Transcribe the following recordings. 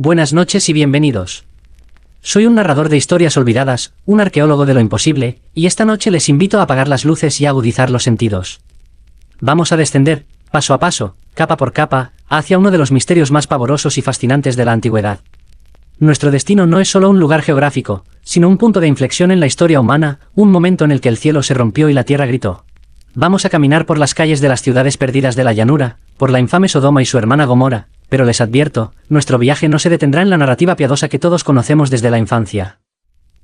Buenas noches y bienvenidos. Soy un narrador de historias olvidadas, un arqueólogo de lo imposible, y esta noche les invito a apagar las luces y a agudizar los sentidos. Vamos a descender, paso a paso, capa por capa, hacia uno de los misterios más pavorosos y fascinantes de la antigüedad. Nuestro destino no es solo un lugar geográfico, sino un punto de inflexión en la historia humana, un momento en el que el cielo se rompió y la tierra gritó. Vamos a caminar por las calles de las ciudades perdidas de la llanura, por la infame Sodoma y su hermana Gomorra, pero les advierto, nuestro viaje no se detendrá en la narrativa piadosa que todos conocemos desde la infancia.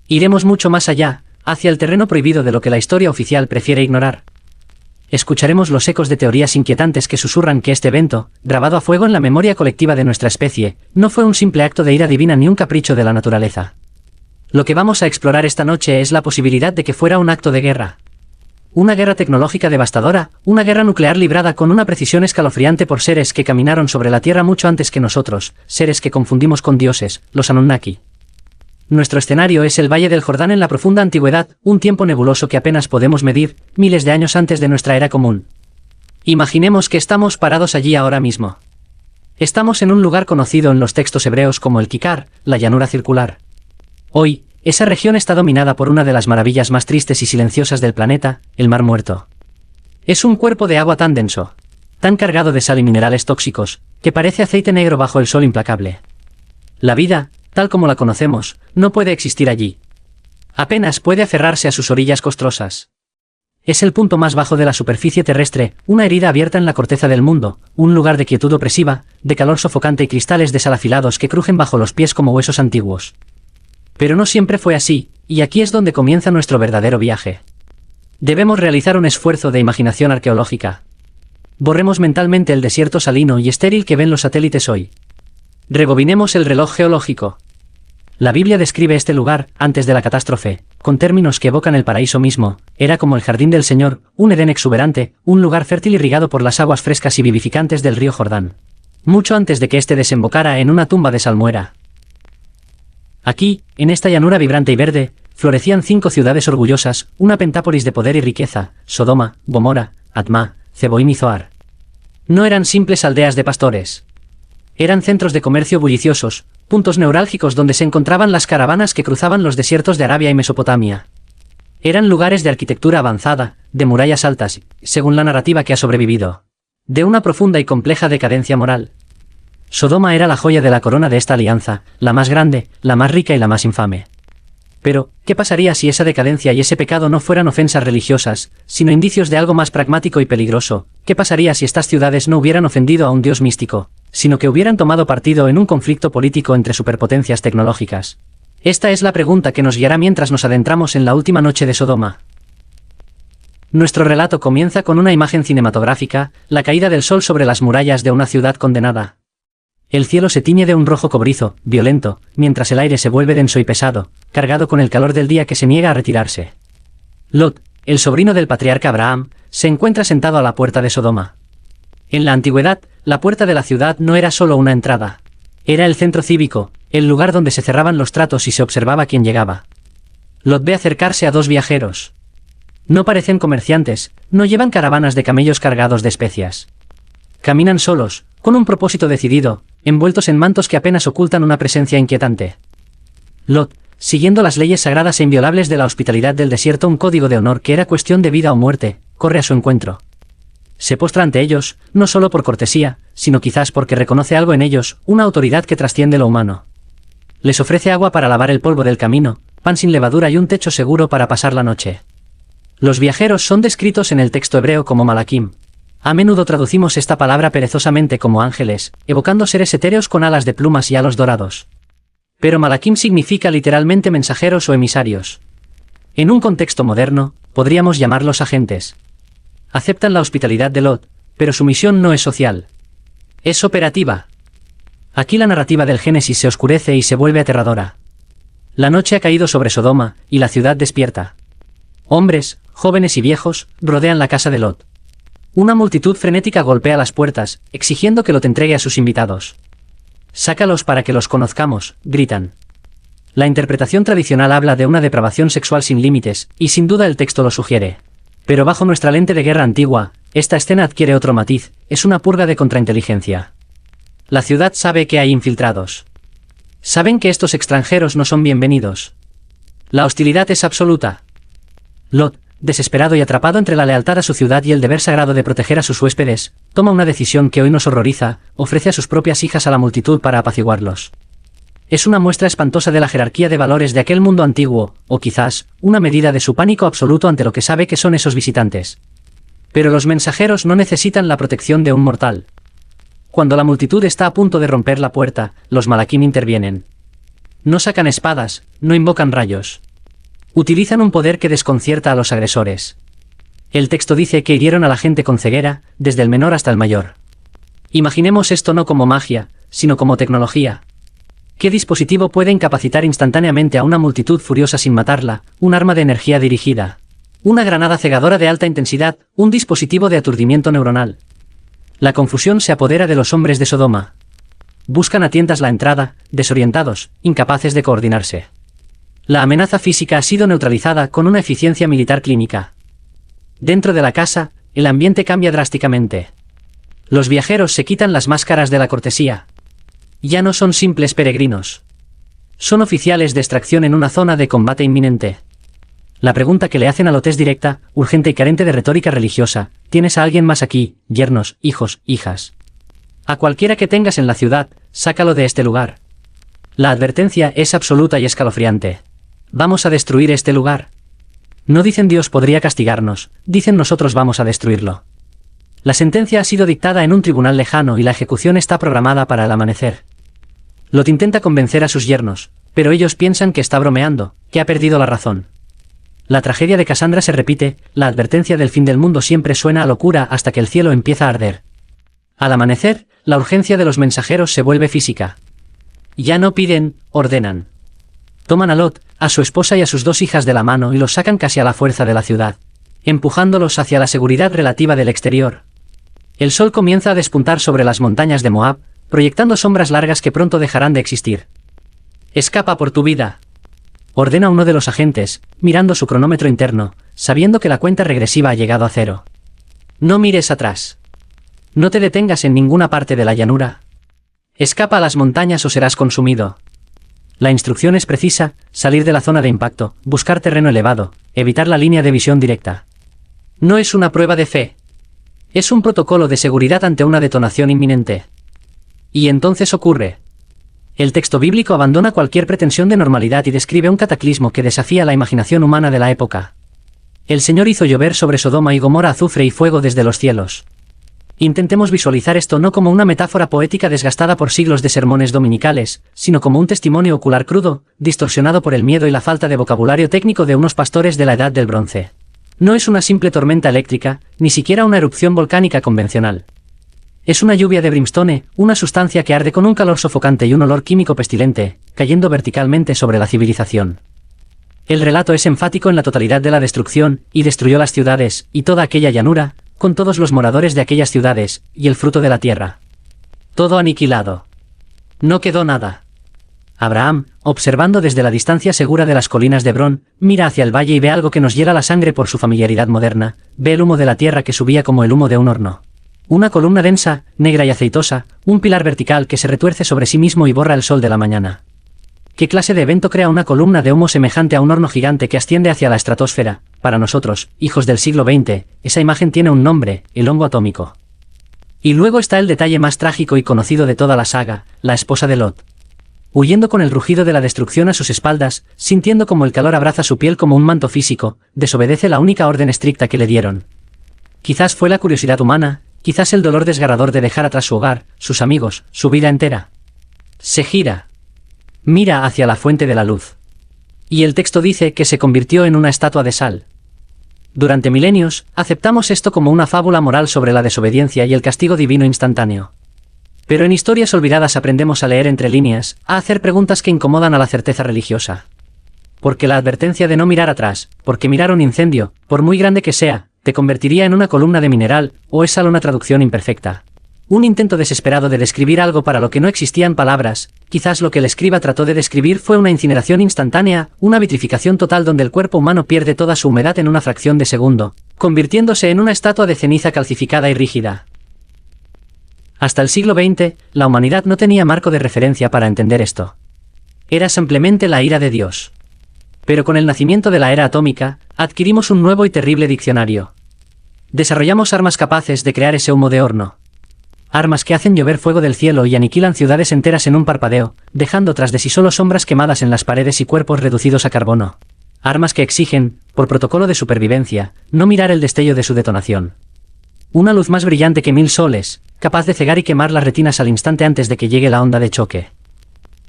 Iremos mucho más allá, hacia el terreno prohibido de lo que la historia oficial prefiere ignorar. Escucharemos los ecos de teorías inquietantes que susurran que este evento, grabado a fuego en la memoria colectiva de nuestra especie, no fue un simple acto de ira divina ni un capricho de la naturaleza. Lo que vamos a explorar esta noche es la posibilidad de que fuera un acto de guerra. Una guerra tecnológica devastadora, una guerra nuclear librada con una precisión escalofriante por seres que caminaron sobre la Tierra mucho antes que nosotros, seres que confundimos con dioses, los Anunnaki. Nuestro escenario es el Valle del Jordán en la profunda antigüedad, un tiempo nebuloso que apenas podemos medir, miles de años antes de nuestra era común. Imaginemos que estamos parados allí ahora mismo. Estamos en un lugar conocido en los textos hebreos como el Kikar, la llanura circular. Hoy, esa región está dominada por una de las maravillas más tristes y silenciosas del planeta, el Mar Muerto. Es un cuerpo de agua tan denso, tan cargado de sal y minerales tóxicos, que parece aceite negro bajo el sol implacable. La vida, tal como la conocemos, no puede existir allí. Apenas puede aferrarse a sus orillas costrosas. Es el punto más bajo de la superficie terrestre, una herida abierta en la corteza del mundo, un lugar de quietud opresiva, de calor sofocante y cristales desalafilados que crujen bajo los pies como huesos antiguos. Pero no siempre fue así, y aquí es donde comienza nuestro verdadero viaje. Debemos realizar un esfuerzo de imaginación arqueológica. Borremos mentalmente el desierto salino y estéril que ven los satélites hoy. Rebobinemos el reloj geológico. La Biblia describe este lugar, antes de la catástrofe, con términos que evocan el paraíso mismo. Era como el jardín del Señor, un Edén exuberante, un lugar fértil irrigado por las aguas frescas y vivificantes del río Jordán. Mucho antes de que éste desembocara en una tumba de salmuera. Aquí, en esta llanura vibrante y verde, florecían 5 ciudades orgullosas, una pentápolis de poder y riqueza: Sodoma, Gomorra, Admá, Zeboim y Zoar. No eran simples aldeas de pastores. Eran centros de comercio bulliciosos, puntos neurálgicos donde se encontraban las caravanas que cruzaban los desiertos de Arabia y Mesopotamia. Eran lugares de arquitectura avanzada, de murallas altas, según la narrativa que ha sobrevivido, de una profunda y compleja decadencia moral. Sodoma era la joya de la corona de esta alianza, la más grande, la más rica y la más infame. Pero, ¿qué pasaría si esa decadencia y ese pecado no fueran ofensas religiosas, sino indicios de algo más pragmático y peligroso? ¿Qué pasaría si estas ciudades no hubieran ofendido a un dios místico, sino que hubieran tomado partido en un conflicto político entre superpotencias tecnológicas? Esta es la pregunta que nos guiará mientras nos adentramos en la última noche de Sodoma. Nuestro relato comienza con una imagen cinematográfica, la caída del sol sobre las murallas de una ciudad condenada. El cielo se tiñe de un rojo cobrizo, violento, mientras el aire se vuelve denso y pesado, cargado con el calor del día que se niega a retirarse. Lot, el sobrino del patriarca Abraham, se encuentra sentado a la puerta de Sodoma. En la antigüedad, la puerta de la ciudad no era solo una entrada. Era el centro cívico, el lugar donde se cerraban los tratos y se observaba quién llegaba. Lot ve acercarse a 2 viajeros. No parecen comerciantes, no llevan caravanas de camellos cargados de especias. Caminan solos, con un propósito decidido, envueltos en mantos que apenas ocultan una presencia inquietante. Lot, siguiendo las leyes sagradas e inviolables de la hospitalidad del desierto, un código de honor que era cuestión de vida o muerte, corre a su encuentro. Se postra ante ellos, no solo por cortesía, sino quizás porque reconoce algo en ellos, una autoridad que trasciende lo humano. Les ofrece agua para lavar el polvo del camino, pan sin levadura y un techo seguro para pasar la noche. Los viajeros son descritos en el texto hebreo como malakim. A menudo traducimos esta palabra perezosamente como ángeles, evocando seres etéreos con alas de plumas y halos dorados. Pero malakim significa literalmente mensajeros o emisarios. En un contexto moderno, podríamos llamarlos agentes. Aceptan la hospitalidad de Lot, pero su misión no es social. Es operativa. Aquí la narrativa del Génesis se oscurece y se vuelve aterradora. La noche ha caído sobre Sodoma, y la ciudad despierta. Hombres, jóvenes y viejos, rodean la casa de Lot. Una multitud frenética golpea las puertas, exigiendo que Lot entregue a sus invitados. «Sácalos para que los conozcamos», gritan. La interpretación tradicional habla de una depravación sexual sin límites, y sin duda el texto lo sugiere. Pero bajo nuestra lente de guerra antigua, esta escena adquiere otro matiz, es una purga de contrainteligencia. La ciudad sabe que hay infiltrados. Saben que estos extranjeros no son bienvenidos. La hostilidad es absoluta. Lot, desesperado y atrapado entre la lealtad a su ciudad y el deber sagrado de proteger a sus huéspedes, toma una decisión que hoy nos horroriza: ofrece a sus propias hijas a la multitud para apaciguarlos. Es una muestra espantosa de la jerarquía de valores de aquel mundo antiguo, o quizás, una medida de su pánico absoluto ante lo que sabe que son esos visitantes. Pero los mensajeros no necesitan la protección de un mortal. Cuando la multitud está a punto de romper la puerta, los malaquim intervienen. No sacan espadas, no invocan rayos. Utilizan un poder que desconcierta a los agresores. El texto dice que hirieron a la gente con ceguera, desde el menor hasta el mayor. Imaginemos esto no como magia, sino como tecnología. ¿Qué dispositivo puede incapacitar instantáneamente a una multitud furiosa sin matarla? Un arma de energía dirigida. Una granada cegadora de alta intensidad, un dispositivo de aturdimiento neuronal. La confusión se apodera de los hombres de Sodoma. Buscan a tientas la entrada, desorientados, incapaces de coordinarse. La amenaza física ha sido neutralizada con una eficiencia militar clínica. Dentro de la casa, el ambiente cambia drásticamente. Los viajeros se quitan las máscaras de la cortesía. Ya no son simples peregrinos. Son oficiales de extracción en una zona de combate inminente. La pregunta que le hacen a Lot es directa, urgente y carente de retórica religiosa: ¿tienes a alguien más aquí, yernos, hijos, hijas? A cualquiera que tengas en la ciudad, sácalo de este lugar. La advertencia es absoluta y escalofriante. Vamos a destruir este lugar. No dicen Dios podría castigarnos, dicen nosotros vamos a destruirlo. La sentencia ha sido dictada en un tribunal lejano y la ejecución está programada para el amanecer. Lot intenta convencer a sus yernos, pero ellos piensan que está bromeando, que ha perdido la razón. La tragedia de Cassandra se repite, la advertencia del fin del mundo siempre suena a locura hasta que el cielo empieza a arder. Al amanecer, la urgencia de los mensajeros se vuelve física. Ya no piden, ordenan. Toman a Lot, a su esposa y a sus 2 hijas de la mano y los sacan casi a la fuerza de la ciudad, empujándolos hacia la seguridad relativa del exterior. El sol comienza a despuntar sobre las montañas de Moab, proyectando sombras largas que pronto dejarán de existir. «Escapa por tu vida», ordena uno de los agentes, mirando su cronómetro interno, sabiendo que la cuenta regresiva ha llegado a 0. «No mires atrás. No te detengas en ninguna parte de la llanura. Escapa a las montañas o serás consumido». La instrucción es precisa: salir de la zona de impacto, buscar terreno elevado, evitar la línea de visión directa. No es una prueba de fe. Es un protocolo de seguridad ante una detonación inminente. Y entonces ocurre. El texto bíblico abandona cualquier pretensión de normalidad y describe un cataclismo que desafía la imaginación humana de la época. El Señor hizo llover sobre Sodoma y Gomorra azufre y fuego desde los cielos. Intentemos visualizar esto no como una metáfora poética desgastada por siglos de sermones dominicales, sino como un testimonio ocular crudo, distorsionado por el miedo y la falta de vocabulario técnico de unos pastores de la Edad del Bronce. No es una simple tormenta eléctrica, ni siquiera una erupción volcánica convencional. Es una lluvia de brimstone, una sustancia que arde con un calor sofocante y un olor químico pestilente, cayendo verticalmente sobre la civilización. El relato es enfático en la totalidad de la destrucción: y destruyó las ciudades, y toda aquella llanura, con todos los moradores de aquellas ciudades, y el fruto de la tierra. Todo aniquilado. No quedó nada. Abraham, observando desde la distancia segura de las colinas de Hebrón, mira hacia el valle y ve algo que nos hiela la sangre por su familiaridad moderna: ve el humo de la tierra que subía como el humo de un horno. Una columna densa, negra y aceitosa, un pilar vertical que se retuerce sobre sí mismo y borra el sol de la mañana. ¿Qué clase de evento crea una columna de humo semejante a un horno gigante que asciende hacia la estratosfera? Para nosotros, hijos del siglo XX, esa imagen tiene un nombre: el hongo atómico. Y luego está el detalle más trágico y conocido de toda la saga: la esposa de Lot. Huyendo con el rugido de la destrucción a sus espaldas, sintiendo como el calor abraza su piel como un manto físico, desobedece la única orden estricta que le dieron. Quizás fue la curiosidad humana, quizás el dolor desgarrador de dejar atrás su hogar, sus amigos, su vida entera. Se gira. Mira hacia la fuente de la luz. Y el texto dice que se convirtió en una estatua de sal. Durante milenios, aceptamos esto como una fábula moral sobre la desobediencia y el castigo divino instantáneo. Pero en Historias Olvidadas aprendemos a leer entre líneas, a hacer preguntas que incomodan a la certeza religiosa. Porque la advertencia de no mirar atrás, porque mirar un incendio, por muy grande que sea, te convertiría en una columna de mineral, o es solo una traducción imperfecta. Un intento desesperado de describir algo para lo que no existían palabras. Quizás lo que el escriba trató de describir fue una incineración instantánea, una vitrificación total donde el cuerpo humano pierde toda su humedad en una fracción de segundo, convirtiéndose en una estatua de ceniza calcificada y rígida. Hasta el siglo XX, la humanidad no tenía marco de referencia para entender esto. Era simplemente la ira de Dios. Pero con el nacimiento de la era atómica, adquirimos un nuevo y terrible diccionario. Desarrollamos armas capaces de crear ese humo de horno. Armas que hacen llover fuego del cielo y aniquilan ciudades enteras en un parpadeo, dejando tras de sí solo sombras quemadas en las paredes y cuerpos reducidos a carbono. Armas que exigen, por protocolo de supervivencia, no mirar el destello de su detonación. Una luz más brillante que 1000 soles, capaz de cegar y quemar las retinas al instante antes de que llegue la onda de choque.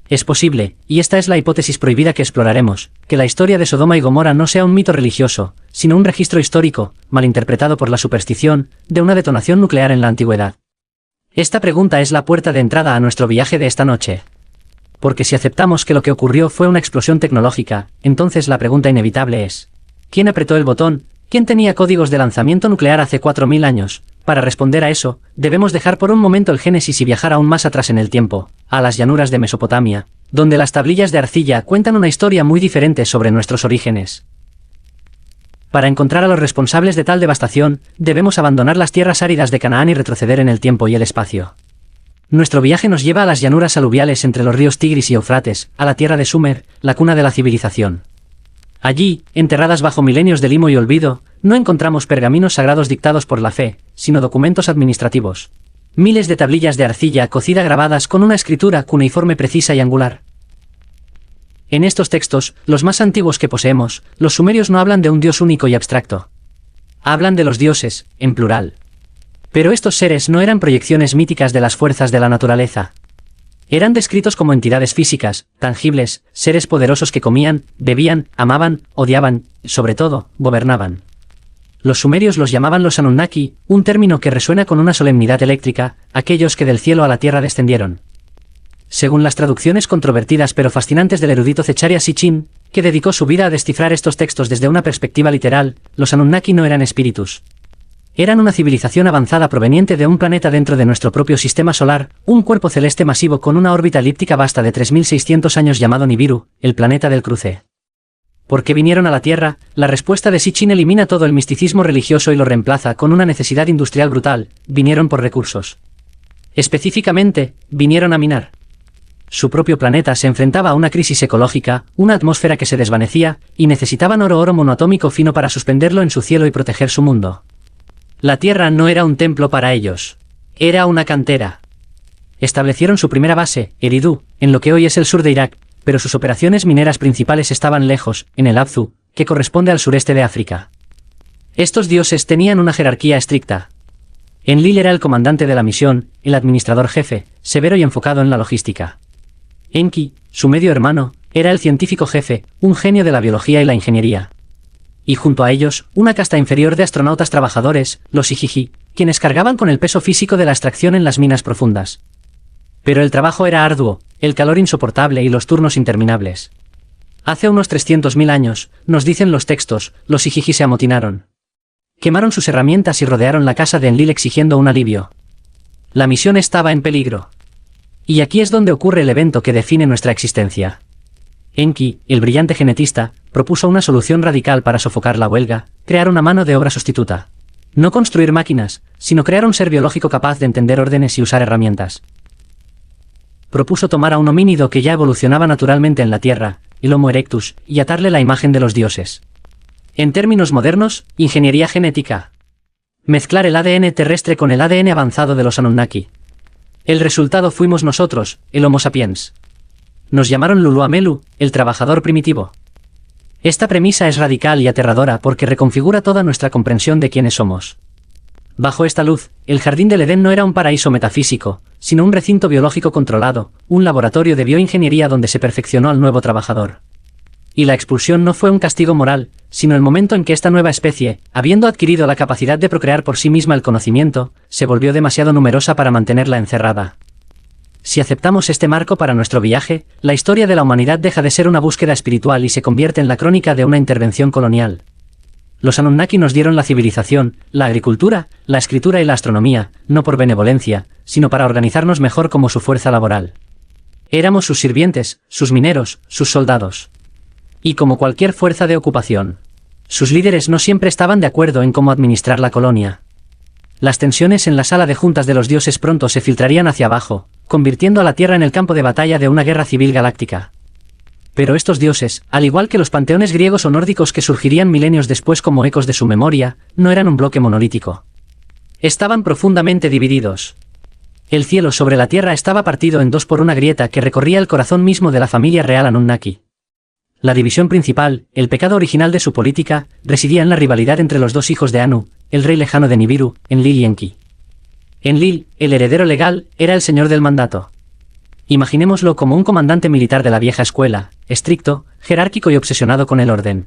Es posible, y esta es la hipótesis prohibida que exploraremos, que la historia de Sodoma y Gomorra no sea un mito religioso, sino un registro histórico, malinterpretado por la superstición, de una detonación nuclear en la antigüedad. Esta pregunta es la puerta de entrada a nuestro viaje de esta noche. Porque si aceptamos que lo que ocurrió fue una explosión tecnológica, entonces la pregunta inevitable es: ¿quién apretó el botón? ¿Quién tenía códigos de lanzamiento nuclear hace 4000 años? Para responder a eso, debemos dejar por un momento el Génesis y viajar aún más atrás en el tiempo, a las llanuras de Mesopotamia, donde las tablillas de arcilla cuentan una historia muy diferente sobre nuestros orígenes. Para encontrar a los responsables de tal devastación, debemos abandonar las tierras áridas de Canaán y retroceder en el tiempo y el espacio. Nuestro viaje nos lleva a las llanuras aluviales entre los ríos Tigris y Eufrates, a la tierra de Sumer, la cuna de la civilización. Allí, enterradas bajo milenios de limo y olvido, no encontramos pergaminos sagrados dictados por la fe, sino documentos administrativos. Miles de tablillas de arcilla cocida grabadas con una escritura cuneiforme precisa y angular. En estos textos, los más antiguos que poseemos, los sumerios no hablan de un dios único y abstracto. Hablan de los dioses, en plural. Pero estos seres no eran proyecciones míticas de las fuerzas de la naturaleza. Eran descritos como entidades físicas, tangibles, seres poderosos que comían, bebían, amaban, odiaban, y sobre todo, gobernaban. Los sumerios los llamaban los Anunnaki, un término que resuena con una solemnidad eléctrica, aquellos que del cielo a la tierra descendieron. Según las traducciones controvertidas pero fascinantes del erudito Zecharia Sitchin, que dedicó su vida a descifrar estos textos desde una perspectiva literal, los Anunnaki no eran espíritus. Eran una civilización avanzada proveniente de un planeta dentro de nuestro propio sistema solar, un cuerpo celeste masivo con una órbita elíptica vasta de 3600 años llamado Nibiru, el planeta del cruce. ¿Por qué vinieron a la Tierra? La respuesta de Sitchin elimina todo el misticismo religioso y lo reemplaza con una necesidad industrial brutal: vinieron por recursos. Específicamente, vinieron a minar. Su propio planeta se enfrentaba a una crisis ecológica, una atmósfera que se desvanecía, y necesitaban oro monoatómico fino para suspenderlo en su cielo y proteger su mundo. La Tierra no era un templo para ellos. Era una cantera. Establecieron su primera base, Eridu, en lo que hoy es el sur de Irak, pero sus operaciones mineras principales estaban lejos, en el Abzu, que corresponde al sureste de África. Estos dioses tenían una jerarquía estricta. Enlil era el comandante de la misión, el administrador jefe, severo y enfocado en la logística. Enki, su medio hermano, era el científico jefe, un genio de la biología y la ingeniería. Y junto a ellos, una casta inferior de astronautas trabajadores, los Igigi, quienes cargaban con el peso físico de la extracción en las minas profundas. Pero el trabajo era arduo, el calor insoportable y los turnos interminables. Hace unos 300.000 años, nos dicen los textos, los Igigi se amotinaron. Quemaron sus herramientas y rodearon la casa de Enlil exigiendo un alivio. La misión estaba en peligro. Y aquí es donde ocurre el evento que define nuestra existencia. Enki, el brillante genetista, propuso una solución radical para sofocar la huelga: crear una mano de obra sustituta. No construir máquinas, sino crear un ser biológico capaz de entender órdenes y usar herramientas. Propuso tomar a un homínido que ya evolucionaba naturalmente en la Tierra, el Homo erectus, y atarle la imagen de los dioses. En términos modernos, ingeniería genética. Mezclar el ADN terrestre con el ADN avanzado de los Anunnaki. El resultado fuimos nosotros, el Homo sapiens. Nos llamaron Luluamelu, el trabajador primitivo. Esta premisa es radical y aterradora porque reconfigura toda nuestra comprensión de quiénes somos. Bajo esta luz, el jardín del Edén no era un paraíso metafísico, sino un recinto biológico controlado, un laboratorio de bioingeniería donde se perfeccionó al nuevo trabajador. Y la expulsión no fue un castigo moral, sino el momento en que esta nueva especie, habiendo adquirido la capacidad de procrear por sí misma el conocimiento, se volvió demasiado numerosa para mantenerla encerrada. Si aceptamos este marco para nuestro viaje, la historia de la humanidad deja de ser una búsqueda espiritual y se convierte en la crónica de una intervención colonial. Los Anunnaki nos dieron la civilización, la agricultura, la escritura y la astronomía, no por benevolencia, sino para organizarnos mejor como su fuerza laboral. Éramos sus sirvientes, sus mineros, sus soldados. Y como cualquier fuerza de ocupación, sus líderes no siempre estaban de acuerdo en cómo administrar la colonia. Las tensiones en la sala de juntas de los dioses pronto se filtrarían hacia abajo, convirtiendo a la Tierra en el campo de batalla de una guerra civil galáctica. Pero estos dioses, al igual que los panteones griegos o nórdicos que surgirían milenios después como ecos de su memoria, no eran un bloque monolítico. Estaban profundamente divididos. El cielo sobre la tierra estaba partido en dos por una grieta que recorría el corazón mismo de la familia real Anunnaki. La división principal, el pecado original de su política, residía en la rivalidad entre los dos hijos de Anu, el rey lejano de Nibiru, Enlil y Enki. Enlil, el heredero legal, era el señor del mandato. Imaginémoslo como un comandante militar de la vieja escuela, estricto, jerárquico y obsesionado con el orden.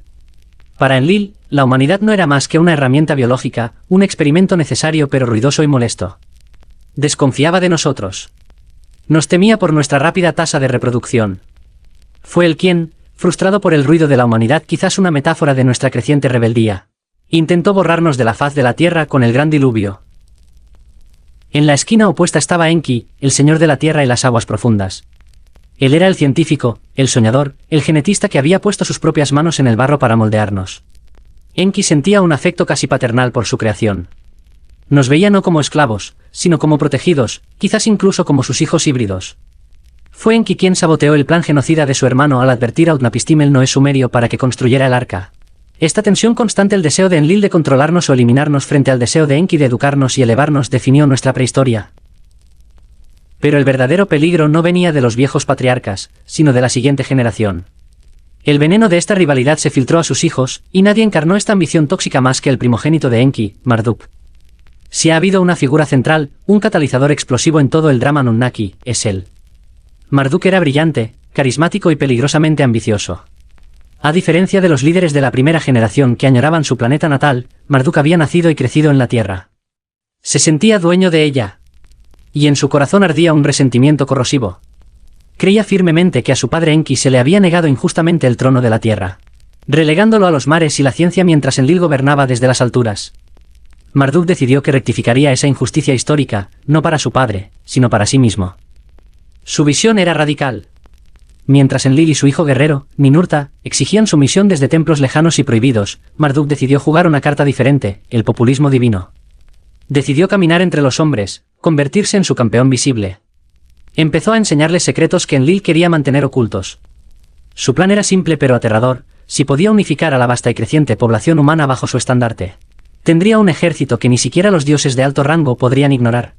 Para Enlil, la humanidad no era más que una herramienta biológica, un experimento necesario pero ruidoso y molesto. Desconfiaba de nosotros. Nos temía por nuestra rápida tasa de reproducción. Fue él quien, frustrado por el ruido de la humanidad, quizás una metáfora de nuestra creciente rebeldía, intentó borrarnos de la faz de la tierra con el gran diluvio. En la esquina opuesta estaba Enki, el señor de la tierra y las aguas profundas. Él era el científico, el soñador, el genetista que había puesto sus propias manos en el barro para moldearnos. Enki sentía un afecto casi paternal por su creación. Nos veía no como esclavos, sino como protegidos, quizás incluso como sus hijos híbridos. Fue Enki quien saboteó el plan genocida de su hermano al advertir a Utnapishtim el Noé sumerio para que construyera el arca. Esta tensión constante, el deseo de Enlil de controlarnos o eliminarnos frente al deseo de Enki de educarnos y elevarnos, definió nuestra prehistoria. Pero el verdadero peligro no venía de los viejos patriarcas, sino de la siguiente generación. El veneno de esta rivalidad se filtró a sus hijos, y nadie encarnó esta ambición tóxica más que el primogénito de Enki, Marduk. Si ha habido una figura central, un catalizador explosivo en todo el drama Anunnaki, es él. Marduk era brillante, carismático y peligrosamente ambicioso. A diferencia de los líderes de la primera generación que añoraban su planeta natal, Marduk había nacido y crecido en la Tierra. Se sentía dueño de ella. Y en su corazón ardía un resentimiento corrosivo. Creía firmemente que a su padre Enki se le había negado injustamente el trono de la Tierra, relegándolo a los mares y la ciencia mientras Enlil gobernaba desde las alturas. Marduk decidió que rectificaría esa injusticia histórica, no para su padre, sino para sí mismo. Su visión era radical. Mientras Enlil y su hijo guerrero, Ninurta, exigían sumisión desde templos lejanos y prohibidos, Marduk decidió jugar una carta diferente, el populismo divino. Decidió caminar entre los hombres, convertirse en su campeón visible. Empezó a enseñarles secretos que Enlil quería mantener ocultos. Su plan era simple pero aterrador: si podía unificar a la vasta y creciente población humana bajo su estandarte, tendría un ejército que ni siquiera los dioses de alto rango podrían ignorar.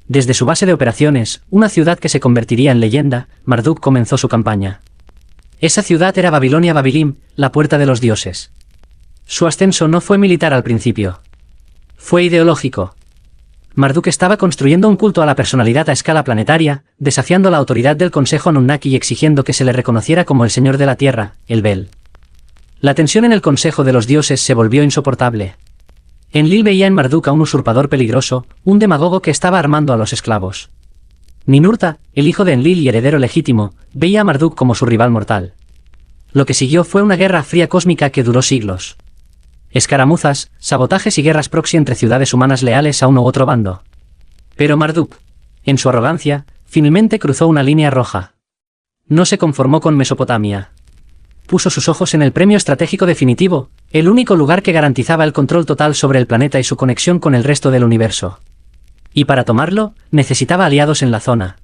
Desde su base de operaciones, una ciudad que se convertiría en leyenda, Marduk comenzó su campaña. Esa ciudad era Babilonia Babilim, la puerta de los dioses. Su ascenso no fue militar al principio. Fue ideológico. Marduk estaba construyendo un culto a la personalidad a escala planetaria, desafiando la autoridad del Consejo Anunnaki y exigiendo que se le reconociera como el señor de la Tierra, el Bel. La tensión en el Consejo de los Dioses se volvió insoportable. Enlil veía en Marduk a un usurpador peligroso, un demagogo que estaba armando a los esclavos. Ninurta, el hijo de Enlil y heredero legítimo, veía a Marduk como su rival mortal. Lo que siguió fue una guerra fría cósmica que duró siglos. Escaramuzas, sabotajes y guerras proxy entre ciudades humanas leales a uno u otro bando. Pero Marduk, en su arrogancia, finalmente cruzó una línea roja. No se conformó con Mesopotamia. Puso sus ojos en el premio estratégico definitivo, el único lugar que garantizaba el control total sobre el planeta y su conexión con el resto del universo. Y para tomarlo, necesitaba aliados en la zona.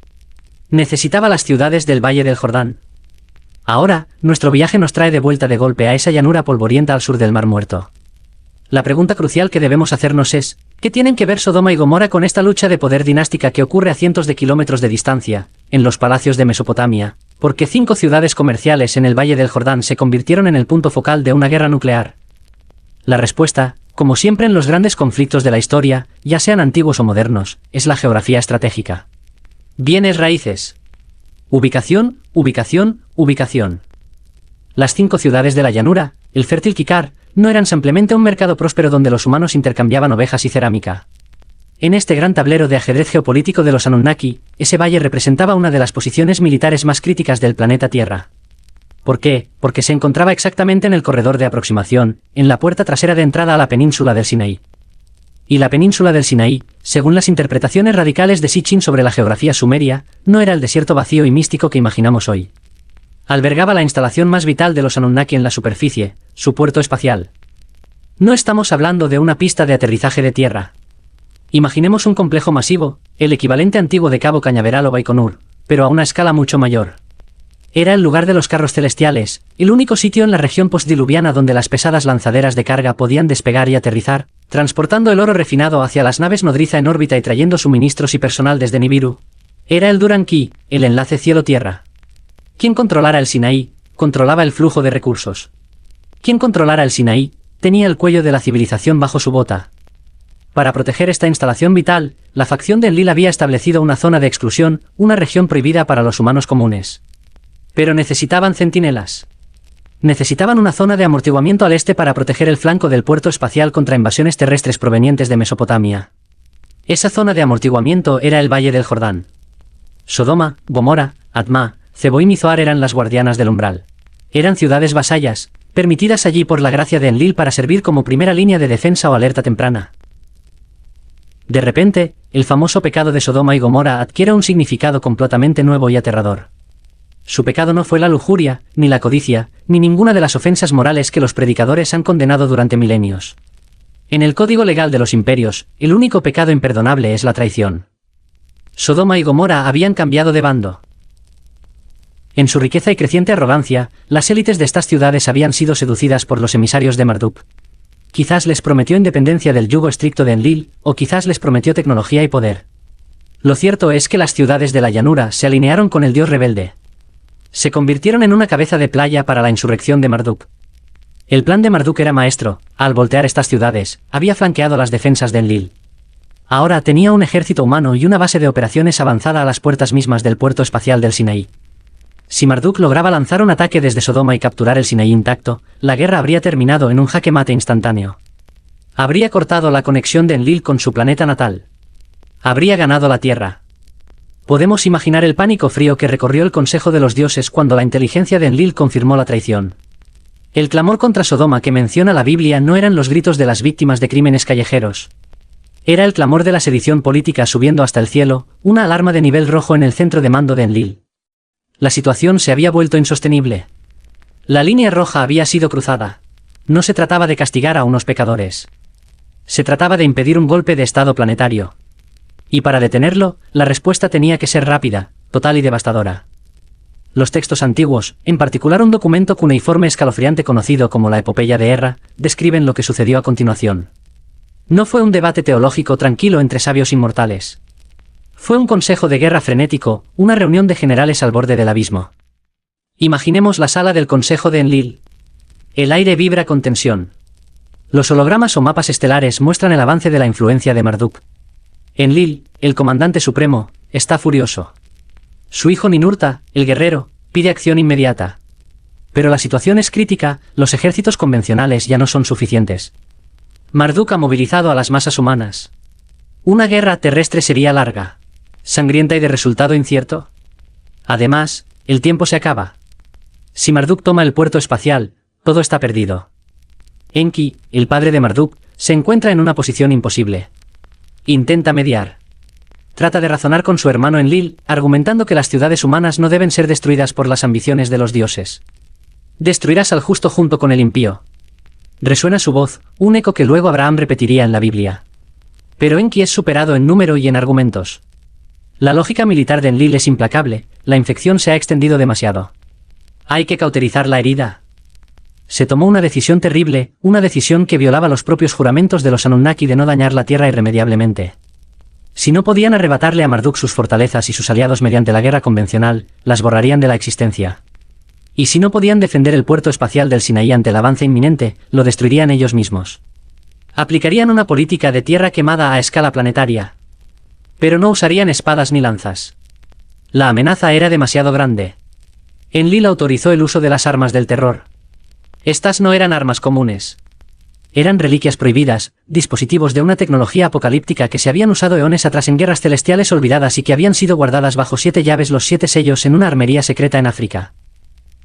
Necesitaba las ciudades del Valle del Jordán. Ahora, nuestro viaje nos trae de vuelta de golpe a esa llanura polvorienta al sur del Mar Muerto. La pregunta crucial que debemos hacernos es: ¿qué tienen que ver Sodoma y Gomorra con esta lucha de poder dinástica que ocurre a cientos de kilómetros de distancia, en los palacios de Mesopotamia? Porque 5 ciudades comerciales en el Valle del Jordán se convirtieron en el punto focal de una guerra nuclear. La respuesta, como siempre en los grandes conflictos de la historia, ya sean antiguos o modernos, es la geografía estratégica. Bienes raíces. Ubicación, ubicación, ubicación. Las 5 ciudades de la llanura, el fértil Kikar, no eran simplemente un mercado próspero donde los humanos intercambiaban ovejas y cerámica. En este gran tablero de ajedrez geopolítico de los Anunnaki, ese valle representaba una de las posiciones militares más críticas del planeta Tierra. ¿Por qué? Porque se encontraba exactamente en el corredor de aproximación, en la puerta trasera de entrada a la península del Sinaí. Y la península del Sinaí, según las interpretaciones radicales de Sitchin sobre la geografía sumeria, no era el desierto vacío y místico que imaginamos hoy. Albergaba la instalación más vital de los Anunnaki en la superficie, su puerto espacial. No estamos hablando de una pista de aterrizaje de tierra. Imaginemos un complejo masivo, el equivalente antiguo de Cabo Cañaveral o Baikonur, pero a una escala mucho mayor. Era el lugar de los carros celestiales, el único sitio en la región postdiluviana donde las pesadas lanzaderas de carga podían despegar y aterrizar, transportando el oro refinado hacia las naves nodriza en órbita y trayendo suministros y personal desde Nibiru. Era el Duran Key, el enlace cielo-tierra. Quien controlara el Sinaí, controlaba el flujo de recursos. Quien controlara el Sinaí, tenía el cuello de la civilización bajo su bota. Para proteger esta instalación vital, la facción de Enlil había establecido una zona de exclusión, una región prohibida para los humanos comunes. Pero necesitaban centinelas. Necesitaban una zona de amortiguamiento al este para proteger el flanco del puerto espacial contra invasiones terrestres provenientes de Mesopotamia. Esa zona de amortiguamiento era el Valle del Jordán. Sodoma, Gomorra, Adma, Zeboim y Zoar eran las guardianas del umbral. Eran ciudades vasallas, permitidas allí por la gracia de Enlil para servir como primera línea de defensa o alerta temprana. De repente, el famoso pecado de Sodoma y Gomorra adquiere un significado completamente nuevo y aterrador. Su pecado no fue la lujuria, ni la codicia, ni ninguna de las ofensas morales que los predicadores han condenado durante milenios. En el código legal de los imperios, el único pecado imperdonable es la traición. Sodoma y Gomorra habían cambiado de bando. En su riqueza y creciente arrogancia, las élites de estas ciudades habían sido seducidas por los emisarios de Marduk. Quizás les prometió independencia del yugo estricto de Enlil, o quizás les prometió tecnología y poder. Lo cierto es que las ciudades de la llanura se alinearon con el dios rebelde. Se convirtieron en una cabeza de playa para la insurrección de Marduk. El plan de Marduk era maestro, al voltear estas ciudades, había flanqueado las defensas de Enlil. Ahora tenía un ejército humano y una base de operaciones avanzada a las puertas mismas del puerto espacial del Sinaí. Si Marduk lograba lanzar un ataque desde Sodoma y capturar el Sinaí intacto, la guerra habría terminado en un jaque mate instantáneo. Habría cortado la conexión de Enlil con su planeta natal. Habría ganado la Tierra. Podemos imaginar el pánico frío que recorrió el Consejo de los Dioses cuando la inteligencia de Enlil confirmó la traición. El clamor contra Sodoma que menciona la Biblia no eran los gritos de las víctimas de crímenes callejeros. Era el clamor de la sedición política subiendo hasta el cielo, una alarma de nivel rojo en el centro de mando de Enlil. La situación se había vuelto insostenible. La línea roja había sido cruzada. No se trataba de castigar a unos pecadores. Se trataba de impedir un golpe de estado planetario. Y para detenerlo, la respuesta tenía que ser rápida, total y devastadora. Los textos antiguos, en particular un documento cuneiforme escalofriante conocido como la Epopeya de Erra, describen lo que sucedió a continuación. No fue un debate teológico tranquilo entre sabios inmortales. Fue un consejo de guerra frenético, una reunión de generales al borde del abismo. Imaginemos la sala del consejo de Enlil. El aire vibra con tensión. Los hologramas o mapas estelares muestran el avance de la influencia de Marduk. Enlil, el comandante supremo, está furioso. Su hijo Ninurta, el guerrero, pide acción inmediata. Pero la situación es crítica, los ejércitos convencionales ya no son suficientes. Marduk ha movilizado a las masas humanas. Una guerra terrestre sería larga, sangrienta y de resultado incierto. Además, el tiempo se acaba. Si Marduk toma el puerto espacial, todo está perdido. Enki, el padre de Marduk, se encuentra en una posición imposible. Intenta mediar. Trata de razonar con su hermano Enlil, argumentando que las ciudades humanas no deben ser destruidas por las ambiciones de los dioses. Destruirás al justo junto con el impío. Resuena su voz, un eco que luego Abraham repetiría en la Biblia. Pero Enki es superado en número y en argumentos. La lógica militar de Enlil es implacable, la infección se ha extendido demasiado. Hay que cauterizar la herida. Se tomó una decisión terrible, una decisión que violaba los propios juramentos de los Anunnaki de no dañar la Tierra irremediablemente. Si no podían arrebatarle a Marduk sus fortalezas y sus aliados mediante la guerra convencional, las borrarían de la existencia. Y si no podían defender el puerto espacial del Sinaí ante el avance inminente, lo destruirían ellos mismos. Aplicarían una política de tierra quemada a escala planetaria. Pero no usarían espadas ni lanzas. La amenaza era demasiado grande. Enlil autorizó el uso de las armas del terror. Estas no eran armas comunes. Eran reliquias prohibidas, dispositivos de una tecnología apocalíptica que se habían usado eones atrás en guerras celestiales olvidadas y que habían sido guardadas bajo 7 llaves, los 7 sellos, en una armería secreta en África.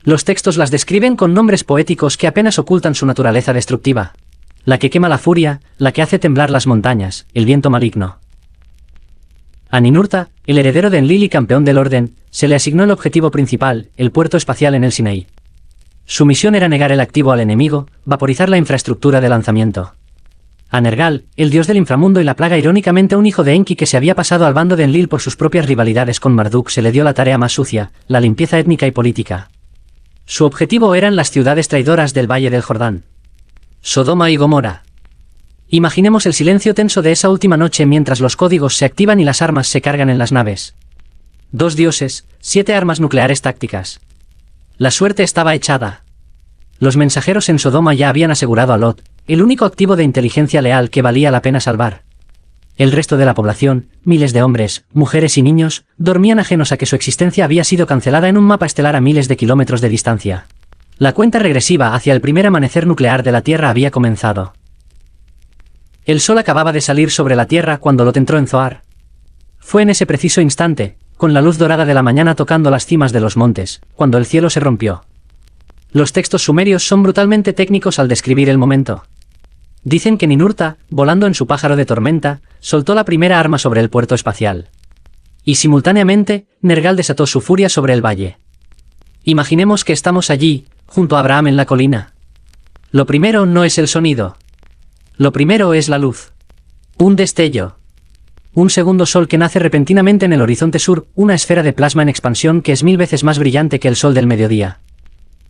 Los textos las describen con nombres poéticos que apenas ocultan su naturaleza destructiva. La que quema la furia, la que hace temblar las montañas, el viento maligno. A Ninurta, el heredero de Enlil y campeón del orden, se le asignó el objetivo principal, el puerto espacial en el Sinaí. Su misión era negar el activo al enemigo, vaporizar la infraestructura de lanzamiento. A Nergal, el dios del inframundo y la plaga, irónicamente un hijo de Enki que se había pasado al bando de Enlil por sus propias rivalidades con Marduk, se le dio la tarea más sucia, la limpieza étnica y política. Su objetivo eran las ciudades traidoras del Valle del Jordán. Sodoma y Gomorra. Imaginemos el silencio tenso de esa última noche mientras los códigos se activan y las armas se cargan en las naves. 2 dioses, 7 armas nucleares tácticas. La suerte estaba echada. Los mensajeros en Sodoma ya habían asegurado a Lot, el único activo de inteligencia leal que valía la pena salvar. El resto de la población, miles de hombres, mujeres y niños, dormían ajenos a que su existencia había sido cancelada en un mapa estelar a miles de kilómetros de distancia. La cuenta regresiva hacia el primer amanecer nuclear de la Tierra había comenzado. El sol acababa de salir sobre la Tierra cuando Lot entró en Zoar. Fue en ese preciso instante, con la luz dorada de la mañana tocando las cimas de los montes, cuando el cielo se rompió. Los textos sumerios son brutalmente técnicos al describir el momento. Dicen que Ninurta, volando en su pájaro de tormenta, soltó la primera arma sobre el puerto espacial. Y simultáneamente, Nergal desató su furia sobre el valle. Imaginemos que estamos allí, junto a Abraham en la colina. Lo primero no es el sonido. Lo primero es la luz. Un destello. Un segundo sol que nace repentinamente en el horizonte sur, una esfera de plasma en expansión que es 1000 veces más brillante que el sol del mediodía.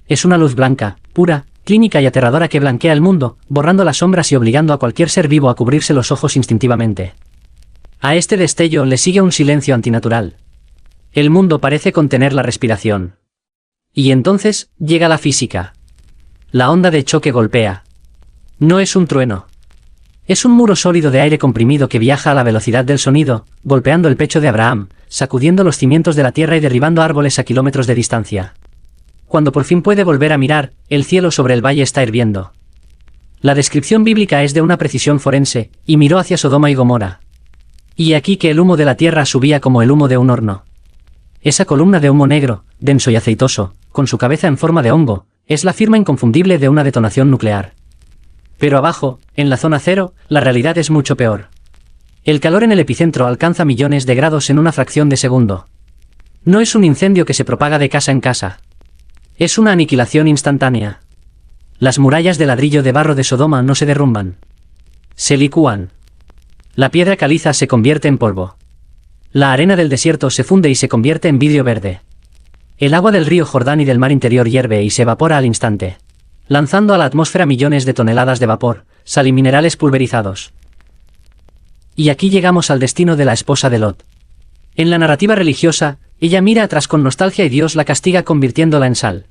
Es una luz blanca, pura, clínica y aterradora que blanquea el mundo, borrando las sombras y obligando a cualquier ser vivo a cubrirse los ojos instintivamente. A este destello le sigue un silencio antinatural. El mundo parece contener la respiración. Y entonces, llega la física. La onda de choque golpea. No es un trueno. Es un muro sólido de aire comprimido que viaja a la velocidad del sonido, golpeando el pecho de Abraham, sacudiendo los cimientos de la tierra y derribando árboles a kilómetros de distancia. Cuando por fin puede volver a mirar, el cielo sobre el valle está hirviendo. La descripción bíblica es de una precisión forense, y miró hacia Sodoma y Gomorra. Y aquí que el humo de la tierra subía como el humo de un horno. Esa columna de humo negro, denso y aceitoso, con su cabeza en forma de hongo, es la firma inconfundible de una detonación nuclear. Pero abajo, en la zona cero, la realidad es mucho peor. El calor en el epicentro alcanza millones de grados en una fracción de segundo. No es un incendio que se propaga de casa en casa. Es una aniquilación instantánea. Las murallas de ladrillo de barro de Sodoma no se derrumban. Se licúan. La piedra caliza se convierte en polvo. La arena del desierto se funde y se convierte en vidrio verde. El agua del río Jordán y del mar interior hierve y se evapora al instante, lanzando a la atmósfera millones de toneladas de vapor, sal y minerales pulverizados. Y aquí llegamos al destino de la esposa de Lot. En la narrativa religiosa, ella mira atrás con nostalgia y Dios la castiga convirtiéndola en sal.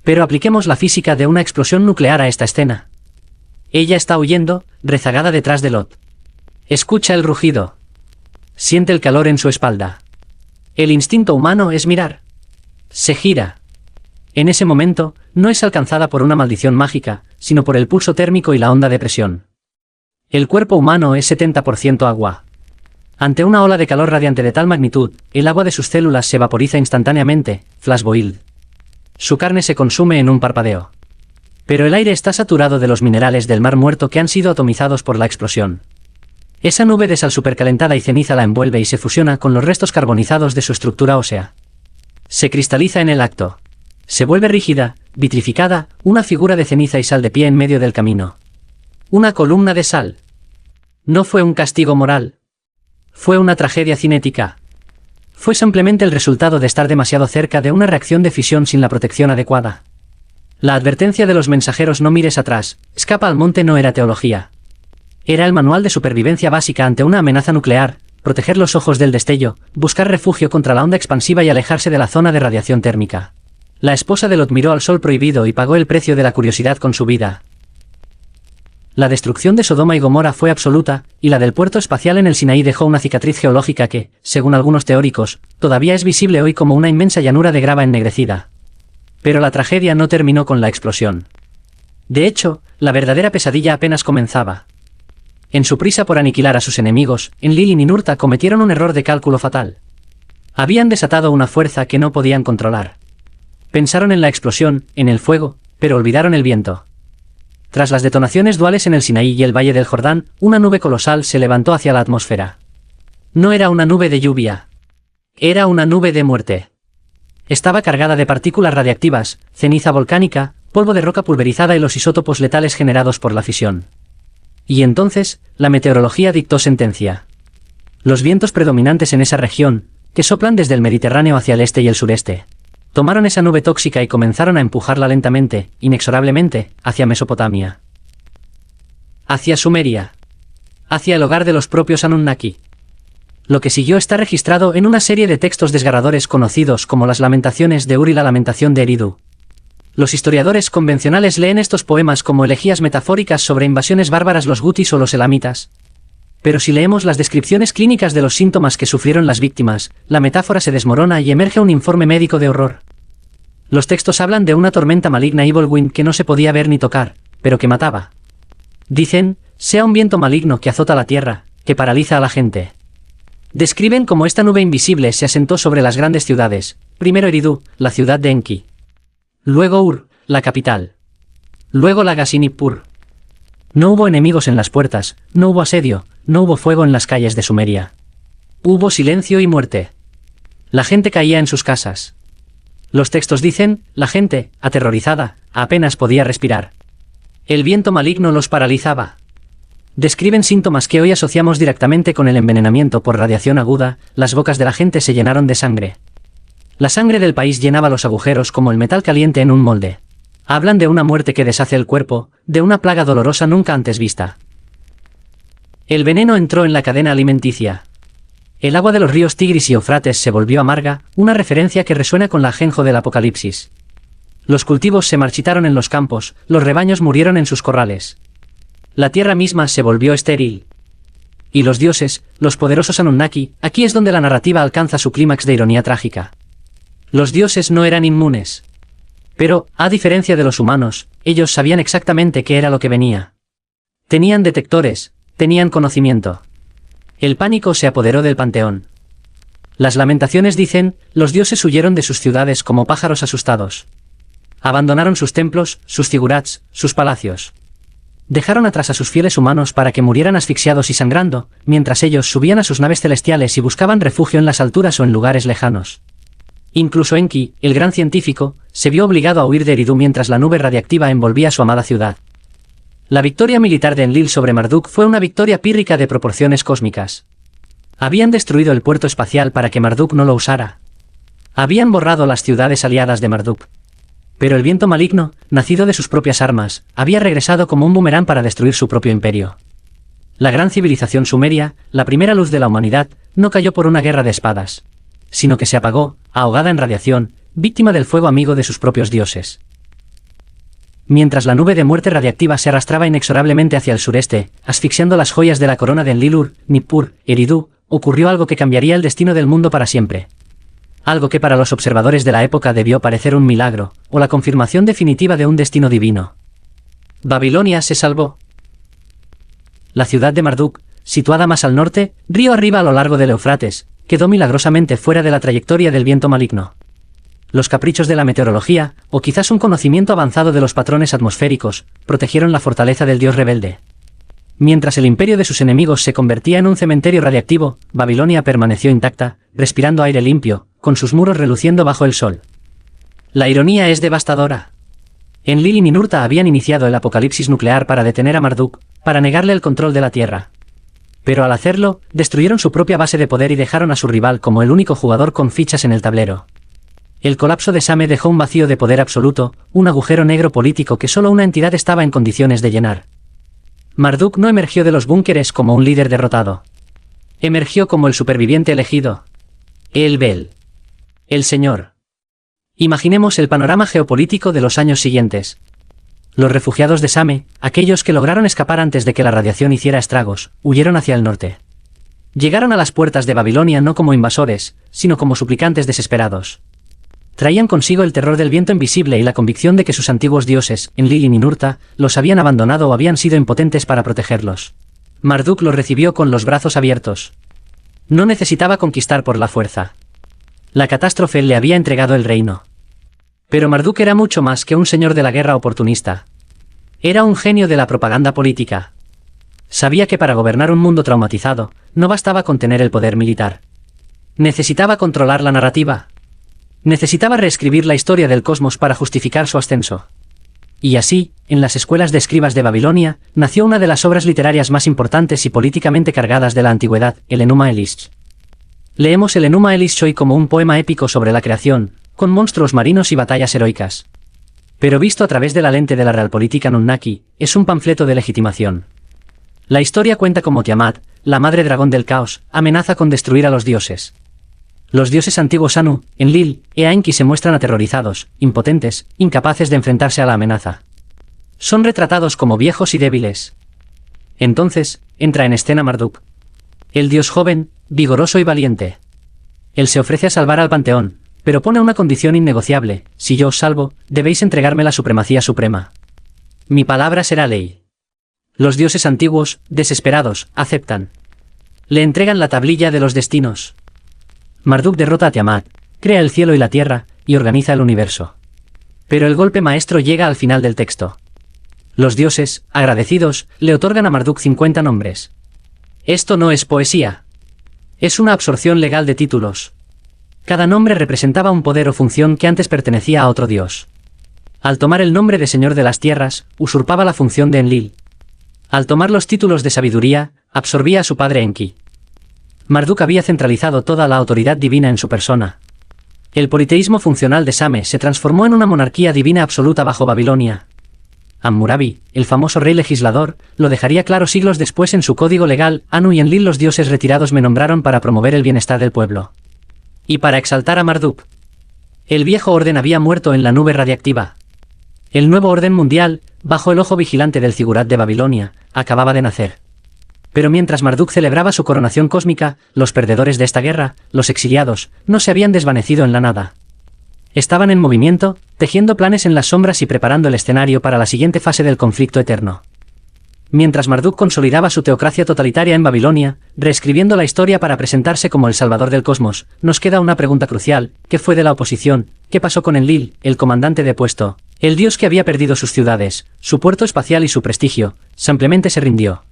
Pero apliquemos la física de una explosión nuclear a esta escena. Ella está huyendo, rezagada detrás de Lot. Escucha el rugido. Siente el calor en su espalda. El instinto humano es mirar. Se gira. En ese momento, no es alcanzada por una maldición mágica, sino por el pulso térmico y la onda de presión. El cuerpo humano es 70% agua. Ante una ola de calor radiante de tal magnitud, el agua de sus células se vaporiza instantáneamente, flash boiled. Su carne se consume en un parpadeo. Pero el aire está saturado de los minerales del mar muerto que han sido atomizados por la explosión. Esa nube de sal supercalentada y ceniza la envuelve y se fusiona con los restos carbonizados de su estructura ósea. Se cristaliza en el acto. Se vuelve rígida, vitrificada, una figura de ceniza y sal de pie en medio del camino. Una columna de sal. No fue un castigo moral. Fue una tragedia cinética. Fue simplemente el resultado de estar demasiado cerca de una reacción de fisión sin la protección adecuada. La advertencia de los mensajeros no mires atrás, escapa al monte no era teología. Era el manual de supervivencia básica ante una amenaza nuclear, proteger los ojos del destello, buscar refugio contra la onda expansiva y alejarse de la zona de radiación térmica. La esposa de Lot miró al sol prohibido y pagó el precio de la curiosidad con su vida. La destrucción de Sodoma y Gomorra fue absoluta, y la del puerto espacial en el Sinaí dejó una cicatriz geológica que, según algunos teóricos, todavía es visible hoy como una inmensa llanura de grava ennegrecida. Pero la tragedia no terminó con la explosión. De hecho, la verdadera pesadilla apenas comenzaba. En su prisa por aniquilar a sus enemigos, Enlil y Ninurta cometieron un error de cálculo fatal. Habían desatado una fuerza que no podían controlar. Pensaron en la explosión, en el fuego, pero olvidaron el viento. Tras las detonaciones duales en el Sinaí y el Valle del Jordán, una nube colosal se levantó hacia la atmósfera. No era una nube de lluvia. Era una nube de muerte. Estaba cargada de partículas radiactivas, ceniza volcánica, polvo de roca pulverizada y los isótopos letales generados por la fisión. Y entonces, la meteorología dictó sentencia. Los vientos predominantes en esa región, que soplan desde el Mediterráneo hacia el este y el sureste, tomaron esa nube tóxica y comenzaron a empujarla lentamente, inexorablemente, hacia Mesopotamia. Hacia Sumeria. Hacia el hogar de los propios Anunnaki. Lo que siguió está registrado en una serie de textos desgarradores conocidos como las Lamentaciones de Ur y la Lamentación de Eridu. Los historiadores convencionales leen estos poemas como elegías metafóricas sobre invasiones bárbaras los gutis o los elamitas. Pero si leemos las descripciones clínicas de los síntomas que sufrieron las víctimas, la metáfora se desmorona y emerge un informe médico de horror. Los textos hablan de una tormenta maligna Evil Wind que no se podía ver ni tocar, pero que mataba. Dicen, sea un viento maligno que azota la tierra, que paraliza a la gente. Describen cómo esta nube invisible se asentó sobre las grandes ciudades, primero Eridu, la ciudad de Enki. Luego Ur, la capital. Luego Lagasinipur. No hubo enemigos en las puertas, no hubo asedio, no hubo fuego en las calles de Sumeria. Hubo silencio y muerte. La gente caía en sus casas. Los textos dicen, la gente, aterrorizada, apenas podía respirar. El viento maligno los paralizaba. Describen síntomas que hoy asociamos directamente con el envenenamiento por radiación aguda, las bocas de la gente se llenaron de sangre. La sangre del país llenaba los agujeros como el metal caliente en un molde. Hablan de una muerte que deshace el cuerpo, de una plaga dolorosa nunca antes vista. El veneno entró en la cadena alimenticia. El agua de los ríos Tigris y Eufrates se volvió amarga, una referencia que resuena con la ajenjo del Apocalipsis. Los cultivos se marchitaron en los campos, los rebaños murieron en sus corrales. La tierra misma se volvió estéril. Y los dioses, los poderosos Anunnaki, aquí es donde la narrativa alcanza su clímax de ironía trágica. Los dioses no eran inmunes. Pero, a diferencia de los humanos, ellos sabían exactamente qué era lo que venía. Tenían detectores, tenían conocimiento. El pánico se apoderó del panteón. Las lamentaciones dicen, los dioses huyeron de sus ciudades como pájaros asustados. Abandonaron sus templos, sus zigurats, sus palacios. Dejaron atrás a sus fieles humanos para que murieran asfixiados y sangrando, mientras ellos subían a sus naves celestiales y buscaban refugio en las alturas o en lugares lejanos. Incluso Enki, el gran científico, se vio obligado a huir de Eridu mientras la nube radiactiva envolvía su amada ciudad. La victoria militar de Enlil sobre Marduk fue una victoria pírrica de proporciones cósmicas. Habían destruido el puerto espacial para que Marduk no lo usara. Habían borrado las ciudades aliadas de Marduk. Pero el viento maligno, nacido de sus propias armas, había regresado como un boomerang para destruir su propio imperio. La gran civilización sumeria, la primera luz de la humanidad, no cayó por una guerra de espadas, sino que se apagó, ahogada en radiación, víctima del fuego amigo de sus propios dioses. Mientras la nube de muerte radiactiva se arrastraba inexorablemente hacia el sureste, asfixiando las joyas de la corona de Enlil, Nippur, Eridu, ocurrió algo que cambiaría el destino del mundo para siempre. Algo que para los observadores de la época debió parecer un milagro, o la confirmación definitiva de un destino divino. Babilonia se salvó. La ciudad de Marduk, situada más al norte, río arriba a lo largo del Eufrates, quedó milagrosamente fuera de la trayectoria del viento maligno. Los caprichos de la meteorología, o quizás un conocimiento avanzado de los patrones atmosféricos, protegieron la fortaleza del dios rebelde. Mientras el imperio de sus enemigos se convertía en un cementerio radiactivo, Babilonia permaneció intacta, respirando aire limpio, con sus muros reluciendo bajo el sol. La ironía es devastadora. Enlil y Ninurta habían iniciado el apocalipsis nuclear para detener a Marduk, para negarle el control de la Tierra. Pero al hacerlo, destruyeron su propia base de poder y dejaron a su rival como el único jugador con fichas en el tablero. El colapso de Same dejó un vacío de poder absoluto, un agujero negro político que solo una entidad estaba en condiciones de llenar. Marduk no emergió de los búnkeres como un líder derrotado. Emergió como el superviviente elegido. El Bel. El Señor. Imaginemos el panorama geopolítico de los años siguientes. Los refugiados de Same, aquellos que lograron escapar antes de que la radiación hiciera estragos, huyeron hacia el norte. Llegaron a las puertas de Babilonia no como invasores, sino como suplicantes desesperados. Traían consigo el terror del viento invisible y la convicción de que sus antiguos dioses, Enlil y Ninurta, los habían abandonado o habían sido impotentes para protegerlos. Marduk los recibió con los brazos abiertos. No necesitaba conquistar por la fuerza. La catástrofe le había entregado el reino. Pero Marduk era mucho más que un señor de la guerra oportunista. Era un genio de la propaganda política. Sabía que para gobernar un mundo traumatizado, no bastaba con tener el poder militar. Necesitaba controlar la narrativa. Necesitaba reescribir la historia del cosmos para justificar su ascenso. Y así, en las escuelas de escribas de Babilonia, nació una de las obras literarias más importantes y políticamente cargadas de la antigüedad, el Enuma Elish. Leemos el Enuma Elish hoy como un poema épico sobre la creación, con monstruos marinos y batallas heroicas. Pero visto a través de la lente de la realpolitik Anunnaki, es un panfleto de legitimación. La historia cuenta cómo Tiamat, la madre dragón del caos, amenaza con destruir a los dioses. Los dioses antiguos Anu, Enlil e Enki se muestran aterrorizados, impotentes, incapaces de enfrentarse a la amenaza. Son retratados como viejos y débiles. Entonces, entra en escena Marduk. El dios joven, vigoroso y valiente. Él se ofrece a salvar al panteón, pero pone una condición innegociable: si yo os salvo, debéis entregarme la supremacía suprema. Mi palabra será ley. Los dioses antiguos, desesperados, aceptan. Le entregan la tablilla de los destinos. Marduk derrota a Tiamat, crea el cielo y la tierra, y organiza el universo. Pero el golpe maestro llega al final del texto. Los dioses, agradecidos, le otorgan a Marduk 50 nombres. Esto no es poesía. Es una absorción legal de títulos. Cada nombre representaba un poder o función que antes pertenecía a otro dios. Al tomar el nombre de Señor de las Tierras, usurpaba la función de Enlil. Al tomar los títulos de sabiduría, absorbía a su padre Enki. Marduk había centralizado toda la autoridad divina en su persona. El politeísmo funcional de Same se transformó en una monarquía divina absoluta bajo Babilonia. Hammurabi, el famoso rey legislador, lo dejaría claro siglos después en su código legal: Anu y Enlil, los dioses retirados, me nombraron para promover el bienestar del pueblo. Y para exaltar a Marduk. El viejo orden había muerto en la nube radiactiva. El nuevo orden mundial, bajo el ojo vigilante del Zigurat de Babilonia, acababa de nacer. Pero mientras Marduk celebraba su coronación cósmica, los perdedores de esta guerra, los exiliados, no se habían desvanecido en la nada. Estaban en movimiento, tejiendo planes en las sombras y preparando el escenario para la siguiente fase del conflicto eterno. Mientras Marduk consolidaba su teocracia totalitaria en Babilonia, reescribiendo la historia para presentarse como el salvador del cosmos, nos queda una pregunta crucial: ¿qué fue de la oposición? ¿Qué pasó con Enlil, el comandante depuesto, el dios que había perdido sus ciudades, su puerto espacial y su prestigio? Simplemente se rindió.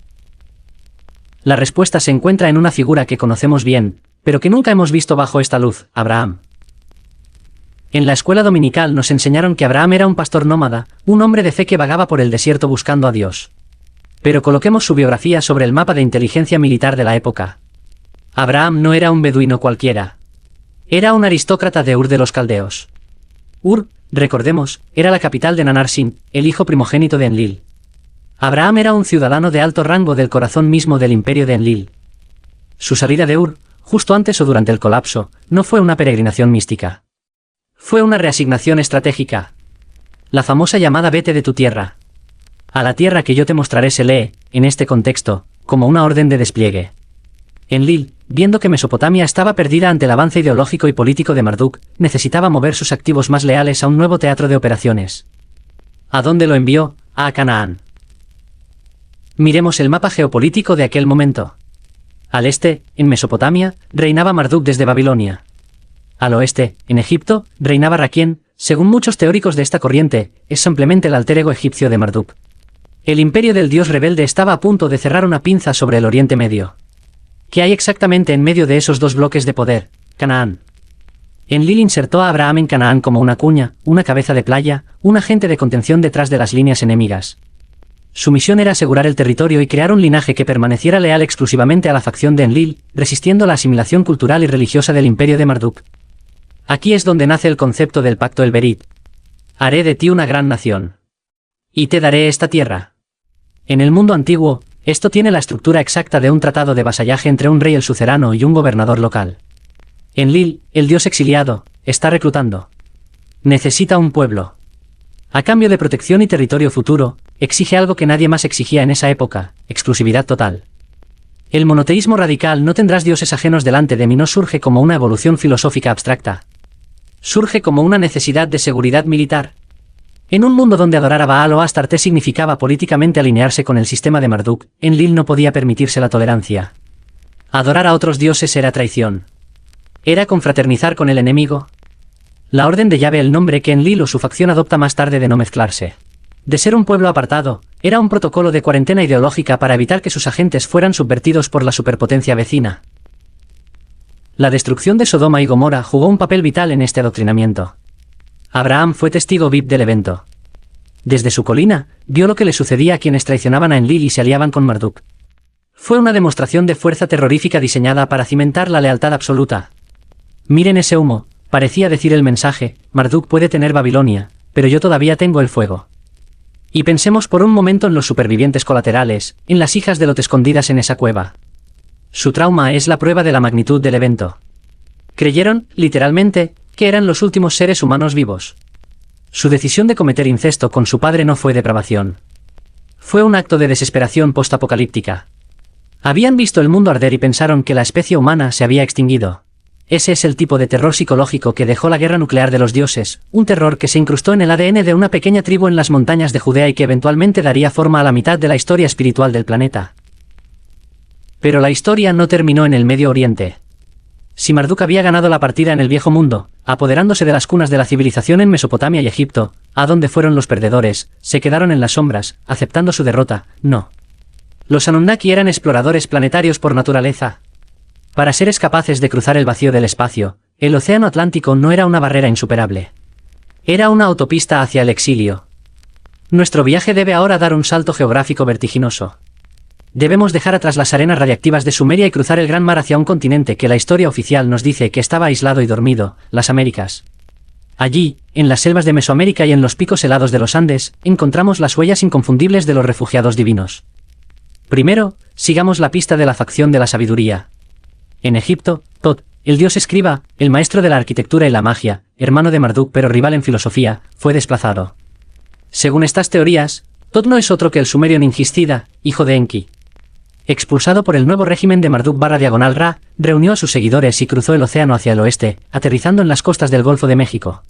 La respuesta se encuentra en una figura que conocemos bien, pero que nunca hemos visto bajo esta luz: Abraham. En la escuela dominical nos enseñaron que Abraham era un pastor nómada, un hombre de fe que vagaba por el desierto buscando a Dios. Pero coloquemos su biografía sobre el mapa de inteligencia militar de la época. Abraham no era un beduino cualquiera. Era un aristócrata de Ur de los Caldeos. Ur, recordemos, era la capital de Nanarsin, el hijo primogénito de Enlil. Abraham era un ciudadano de alto rango del corazón mismo del imperio de Enlil. Su salida de Ur, justo antes o durante el colapso, no fue una peregrinación mística. Fue una reasignación estratégica. La famosa llamada vete de tu tierra. A la tierra que yo te mostraré se lee, en este contexto, como una orden de despliegue. Enlil, viendo que Mesopotamia estaba perdida ante el avance ideológico y político de Marduk, necesitaba mover sus activos más leales a un nuevo teatro de operaciones. ¿A dónde lo envió? A Canaán. Miremos el mapa geopolítico de aquel momento. Al este, en Mesopotamia, reinaba Marduk desde Babilonia. Al oeste, en Egipto, reinaba Raquien. Según muchos teóricos de esta corriente, es simplemente el alter ego egipcio de Marduk. El imperio del dios rebelde estaba a punto de cerrar una pinza sobre el Oriente Medio. ¿Qué hay exactamente en medio de esos dos bloques de poder? Canaán. Enlil insertó a Abraham en Canaán como una cuña, una cabeza de playa, un agente de contención detrás de las líneas enemigas. Su misión era asegurar el territorio y crear un linaje que permaneciera leal exclusivamente a la facción de Enlil, resistiendo la asimilación cultural y religiosa del imperio de Marduk. Aquí es donde nace el concepto del pacto El Berit. Haré de ti una gran nación. Y te daré esta tierra. En el mundo antiguo, esto tiene la estructura exacta de un tratado de vasallaje entre un rey el suzerano y un gobernador local. Enlil, el dios exiliado, está reclutando. Necesita un pueblo. A cambio de protección y territorio futuro, exige algo que nadie más exigía en esa época: exclusividad total. El monoteísmo radical, no tendrás dioses ajenos delante de mí, no surge como una evolución filosófica abstracta. Surge como una necesidad de seguridad militar. En un mundo donde adorar a Baal o Astarte significaba políticamente alinearse con el sistema de Marduk, Enlil no podía permitirse la tolerancia. Adorar a otros dioses era traición. Era confraternizar con el enemigo. La orden de Yahvé, el nombre que Enlil o su facción adopta más tarde de no mezclarse. De ser un pueblo apartado, era un protocolo de cuarentena ideológica para evitar que sus agentes fueran subvertidos por la superpotencia vecina. La destrucción de Sodoma y Gomorra jugó un papel vital en este adoctrinamiento. Abraham fue testigo VIP del evento. Desde su colina, vio lo que le sucedía a quienes traicionaban a Enlil y se aliaban con Marduk. Fue una demostración de fuerza terrorífica diseñada para cimentar la lealtad absoluta. Miren ese humo, parecía decir el mensaje, Marduk puede tener Babilonia, pero yo todavía tengo el fuego. Y pensemos por un momento en los supervivientes colaterales, en las hijas de Lot escondidas en esa cueva. Su trauma es la prueba de la magnitud del evento. Creyeron, literalmente, que eran los últimos seres humanos vivos. Su decisión de cometer incesto con su padre no fue depravación. Fue un acto de desesperación postapocalíptica. Habían visto el mundo arder y pensaron que la especie humana se había extinguido. Ese es el tipo de terror psicológico que dejó la guerra nuclear de los dioses, un terror que se incrustó en el ADN de una pequeña tribu en las montañas de Judea y que eventualmente daría forma a la mitad de la historia espiritual del planeta. Pero la historia no terminó en el Medio Oriente. Si Marduk había ganado la partida en el Viejo Mundo, apoderándose de las cunas de la civilización en Mesopotamia y Egipto, ¿a dónde fueron los perdedores? ¿Se quedaron en las sombras, aceptando su derrota? No. Los Anunnaki eran exploradores planetarios por naturaleza. Para seres capaces de cruzar el vacío del espacio, el océano Atlántico no era una barrera insuperable. Era una autopista hacia el exilio. Nuestro viaje debe ahora dar un salto geográfico vertiginoso. Debemos dejar atrás las arenas radiactivas de Sumeria y cruzar el gran mar hacia un continente que la historia oficial nos dice que estaba aislado y dormido, las Américas. Allí, en las selvas de Mesoamérica y en los picos helados de los Andes, encontramos las huellas inconfundibles de los refugiados divinos. Primero, sigamos la pista de la facción de la sabiduría. En Egipto, Tot, el dios escriba, el maestro de la arquitectura y la magia, hermano de Marduk pero rival en filosofía, fue desplazado. Según estas teorías, Tot no es otro que el sumerio Ningiscida, hijo de Enki. Expulsado por el nuevo régimen de Marduk/Ra, reunió a sus seguidores y cruzó el océano hacia el oeste, aterrizando en las costas del Golfo de México.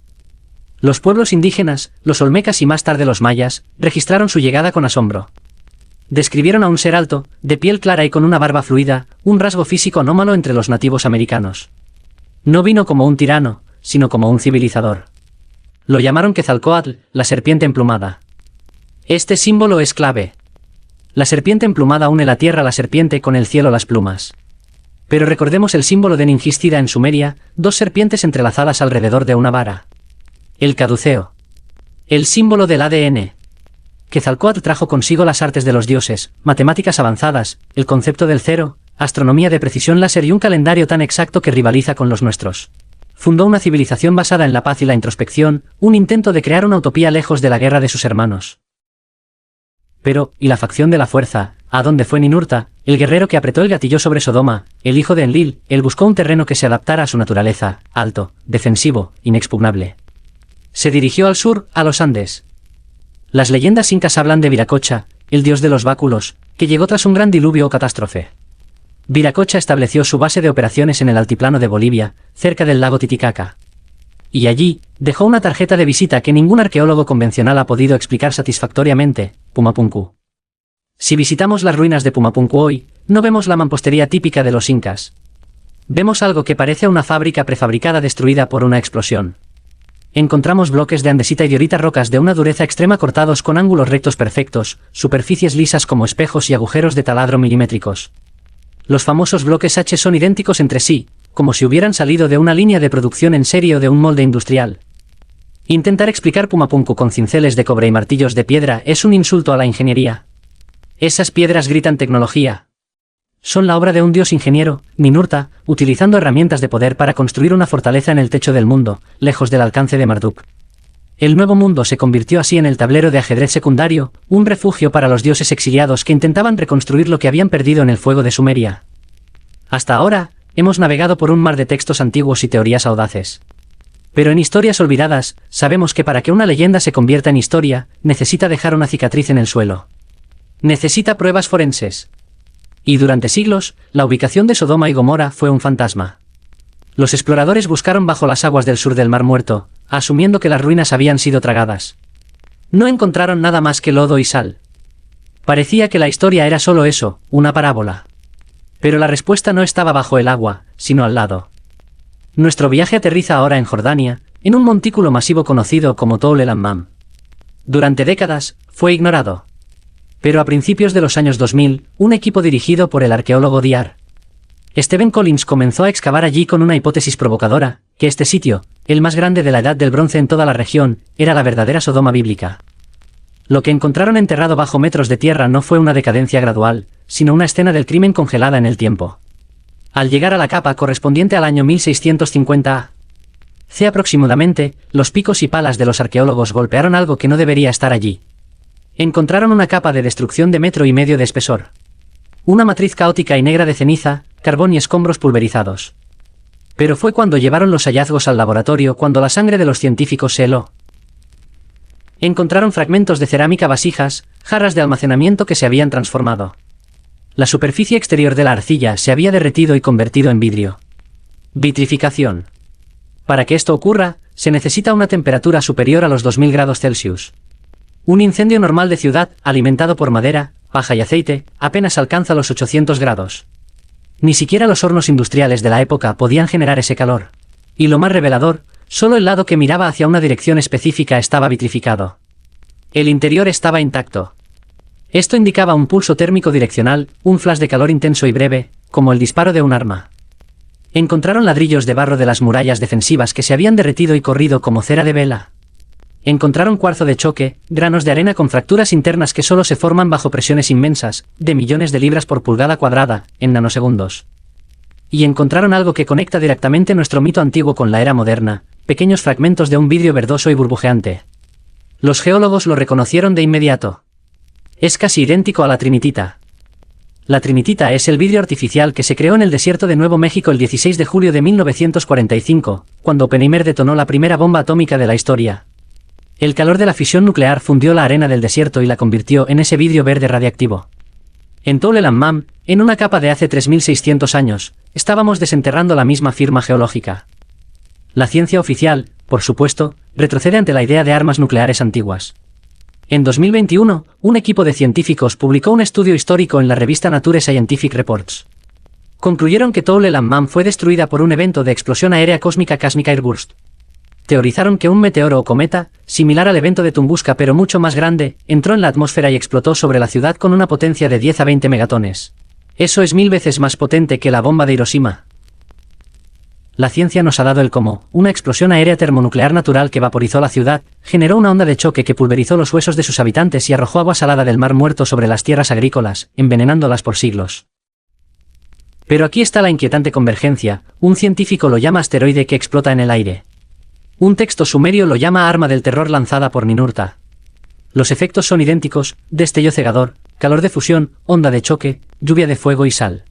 Los pueblos indígenas, los olmecas y más tarde los mayas, registraron su llegada con asombro. Describieron a un ser alto, de piel clara y con una barba fluida, un rasgo físico anómalo entre los nativos americanos. No vino como un tirano, sino como un civilizador. Lo llamaron Quetzalcóatl, la serpiente emplumada. Este símbolo es clave. La serpiente emplumada une la tierra a la serpiente con el cielo las plumas. Pero recordemos el símbolo de Ningiscida en Sumeria, dos serpientes entrelazadas alrededor de una vara. El caduceo. El símbolo del ADN. Quetzalcóatl trajo consigo las artes de los dioses, matemáticas avanzadas, el concepto del cero, astronomía de precisión láser y un calendario tan exacto que rivaliza con los nuestros. Fundó una civilización basada en la paz y la introspección, un intento de crear una utopía lejos de la guerra de sus hermanos. Pero, ¿y la facción de la fuerza? ¿A dónde fue Ninurta, el guerrero que apretó el gatillo sobre Sodoma, el hijo de Enlil? Él buscó un terreno que se adaptara a su naturaleza, alto, defensivo, inexpugnable. Se dirigió al sur, a los Andes. Las leyendas incas hablan de Viracocha, el dios de los báculos, que llegó tras un gran diluvio o catástrofe. Viracocha estableció su base de operaciones en el altiplano de Bolivia, cerca del lago Titicaca. Y allí, dejó una tarjeta de visita que ningún arqueólogo convencional ha podido explicar satisfactoriamente, Pumapunku. Si visitamos las ruinas de Pumapunku hoy, no vemos la mampostería típica de los incas. Vemos algo que parece una fábrica prefabricada destruida por una explosión. Encontramos bloques de andesita y diorita, rocas de una dureza extrema cortados con ángulos rectos perfectos, superficies lisas como espejos y agujeros de taladro milimétricos. Los famosos bloques H son idénticos entre sí, como si hubieran salido de una línea de producción en serie o de un molde industrial. Intentar explicar Pumapunku con cinceles de cobre y martillos de piedra es un insulto a la ingeniería. Esas piedras gritan tecnología. Son la obra de un dios ingeniero, Ninurta, utilizando herramientas de poder para construir una fortaleza en el techo del mundo, lejos del alcance de Marduk. El nuevo mundo se convirtió así en el tablero de ajedrez secundario, un refugio para los dioses exiliados que intentaban reconstruir lo que habían perdido en el fuego de Sumeria. Hasta ahora, hemos navegado por un mar de textos antiguos y teorías audaces. Pero en Historias Olvidadas, sabemos que para que una leyenda se convierta en historia, necesita dejar una cicatriz en el suelo. Necesita pruebas forenses. Y durante siglos, la ubicación de Sodoma y Gomorra fue un fantasma. Los exploradores buscaron bajo las aguas del sur del Mar Muerto, asumiendo que las ruinas habían sido tragadas. No encontraron nada más que lodo y sal. Parecía que la historia era solo eso, una parábola. Pero la respuesta no estaba bajo el agua, sino al lado. Nuestro viaje aterriza ahora en Jordania, en un montículo masivo conocido como Tol el Hammam. Durante décadas, fue ignorado. Pero a principios de los años 2000, un equipo dirigido por el arqueólogo Dr. Stephen Collins comenzó a excavar allí con una hipótesis provocadora, que este sitio, el más grande de la Edad del Bronce en toda la región, era la verdadera Sodoma bíblica. Lo que encontraron enterrado bajo metros de tierra no fue una decadencia gradual, sino una escena del crimen congelada en el tiempo. Al llegar a la capa correspondiente al año 1650 a.C. aproximadamente, los picos y palas de los arqueólogos golpearon algo que no debería estar allí. Encontraron una capa de destrucción de 1,5 metros de espesor. Una matriz caótica y negra de ceniza, carbón y escombros pulverizados. Pero fue cuando llevaron los hallazgos al laboratorio cuando la sangre de los científicos se heló. Encontraron fragmentos de cerámica, vasijas, jarras de almacenamiento que se habían transformado. La superficie exterior de la arcilla se había derretido y convertido en vidrio. Vitrificación. Para que esto ocurra, se necesita una temperatura superior a los 2000 grados Celsius. Un incendio normal de ciudad, alimentado por madera, paja y aceite, apenas alcanza los 800 grados. Ni siquiera los hornos industriales de la época podían generar ese calor. Y lo más revelador, solo el lado que miraba hacia una dirección específica estaba vitrificado. El interior estaba intacto. Esto indicaba un pulso térmico direccional, un flash de calor intenso y breve, como el disparo de un arma. Encontraron ladrillos de barro de las murallas defensivas que se habían derretido y corrido como cera de vela. Encontraron cuarzo de choque, granos de arena con fracturas internas que solo se forman bajo presiones inmensas, de millones de libras por pulgada cuadrada, en nanosegundos. Y encontraron algo que conecta directamente nuestro mito antiguo con la era moderna, pequeños fragmentos de un vidrio verdoso y burbujeante. Los geólogos lo reconocieron de inmediato. Es casi idéntico a la trinitita. La trinitita es el vidrio artificial que se creó en el desierto de Nuevo México el 16 de julio de 1945, cuando Oppenheimer detonó la primera bomba atómica de la historia. El calor de la fisión nuclear fundió la arena del desierto y la convirtió en ese vidrio verde radiactivo. En Tole-el-Hammam, en una capa de hace 3600 años, estábamos desenterrando la misma firma geológica. La ciencia oficial, por supuesto, retrocede ante la idea de armas nucleares antiguas. En 2021, un equipo de científicos publicó un estudio histórico en la revista Nature Scientific Reports. Concluyeron que Tole-el-Hammam fue destruida por un evento de explosión aérea cósmica Cosmic Airburst. Teorizaron que un meteoro o cometa, similar al evento de Tunguska pero mucho más grande, entró en la atmósfera y explotó sobre la ciudad con una potencia de 10 a 20 megatones. Eso es 1000 veces más potente que la bomba de Hiroshima. La ciencia nos ha dado el cómo. Una explosión aérea termonuclear natural que vaporizó la ciudad, generó una onda de choque que pulverizó los huesos de sus habitantes y arrojó agua salada del mar muerto sobre las tierras agrícolas, envenenándolas por siglos. Pero aquí está la inquietante convergencia, un científico lo llama asteroide que explota en el aire. Un texto sumerio lo llama arma del terror lanzada por Ninurta. Los efectos son idénticos, destello cegador, calor de fusión, onda de choque, lluvia de fuego y sal.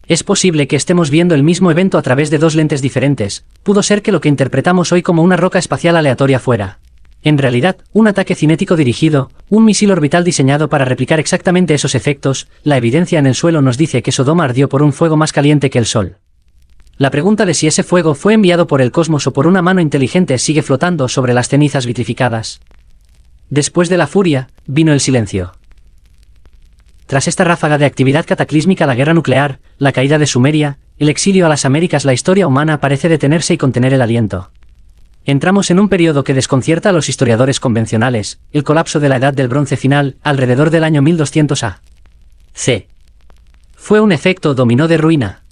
Es posible que estemos viendo el mismo evento a través de dos lentes diferentes, pudo ser que lo que interpretamos hoy como una roca espacial aleatoria fuera, en realidad, un ataque cinético dirigido, un misil orbital diseñado para replicar exactamente esos efectos. La evidencia en el suelo nos dice que Sodoma ardió por un fuego más caliente que el Sol. La pregunta de si ese fuego fue enviado por el cosmos o por una mano inteligente sigue flotando sobre las cenizas vitrificadas. Después de la furia, vino el silencio. Tras esta ráfaga de actividad cataclísmica, la guerra nuclear, la caída de Sumeria, el exilio a las Américas, la historia humana parece detenerse y contener el aliento. Entramos en un periodo que desconcierta a los historiadores convencionales, el colapso de la Edad del Bronce final, alrededor del año 1200 a.C. Fue un efecto dominó de ruina.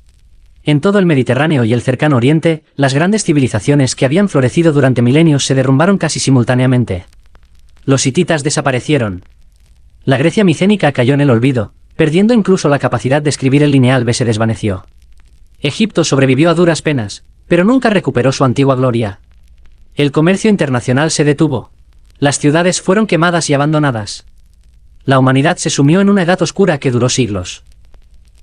En todo el Mediterráneo y el cercano Oriente, las grandes civilizaciones que habían florecido durante milenios se derrumbaron casi simultáneamente. Los hititas desaparecieron. La Grecia micénica cayó en el olvido, perdiendo incluso la capacidad de escribir el lineal B se desvaneció. Egipto sobrevivió a duras penas, pero nunca recuperó su antigua gloria. El comercio internacional se detuvo. Las ciudades fueron quemadas y abandonadas. La humanidad se sumió en una edad oscura que duró siglos.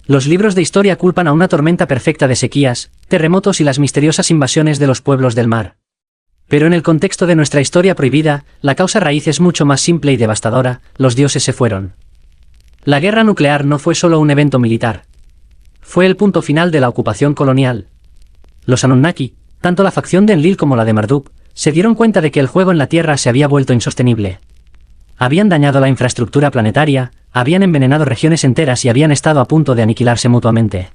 Los libros de historia culpan a una tormenta perfecta de sequías, terremotos y las misteriosas invasiones de los pueblos del mar. Pero en el contexto de nuestra historia prohibida, la causa raíz es mucho más simple y devastadora: los dioses se fueron. La guerra nuclear no fue solo un evento militar. Fue el punto final de la ocupación colonial. Los Anunnaki, tanto la facción de Enlil como la de Marduk, se dieron cuenta de que el juego en la Tierra se había vuelto insostenible. Habían dañado la infraestructura planetaria, habían envenenado regiones enteras y habían estado a punto de aniquilarse mutuamente.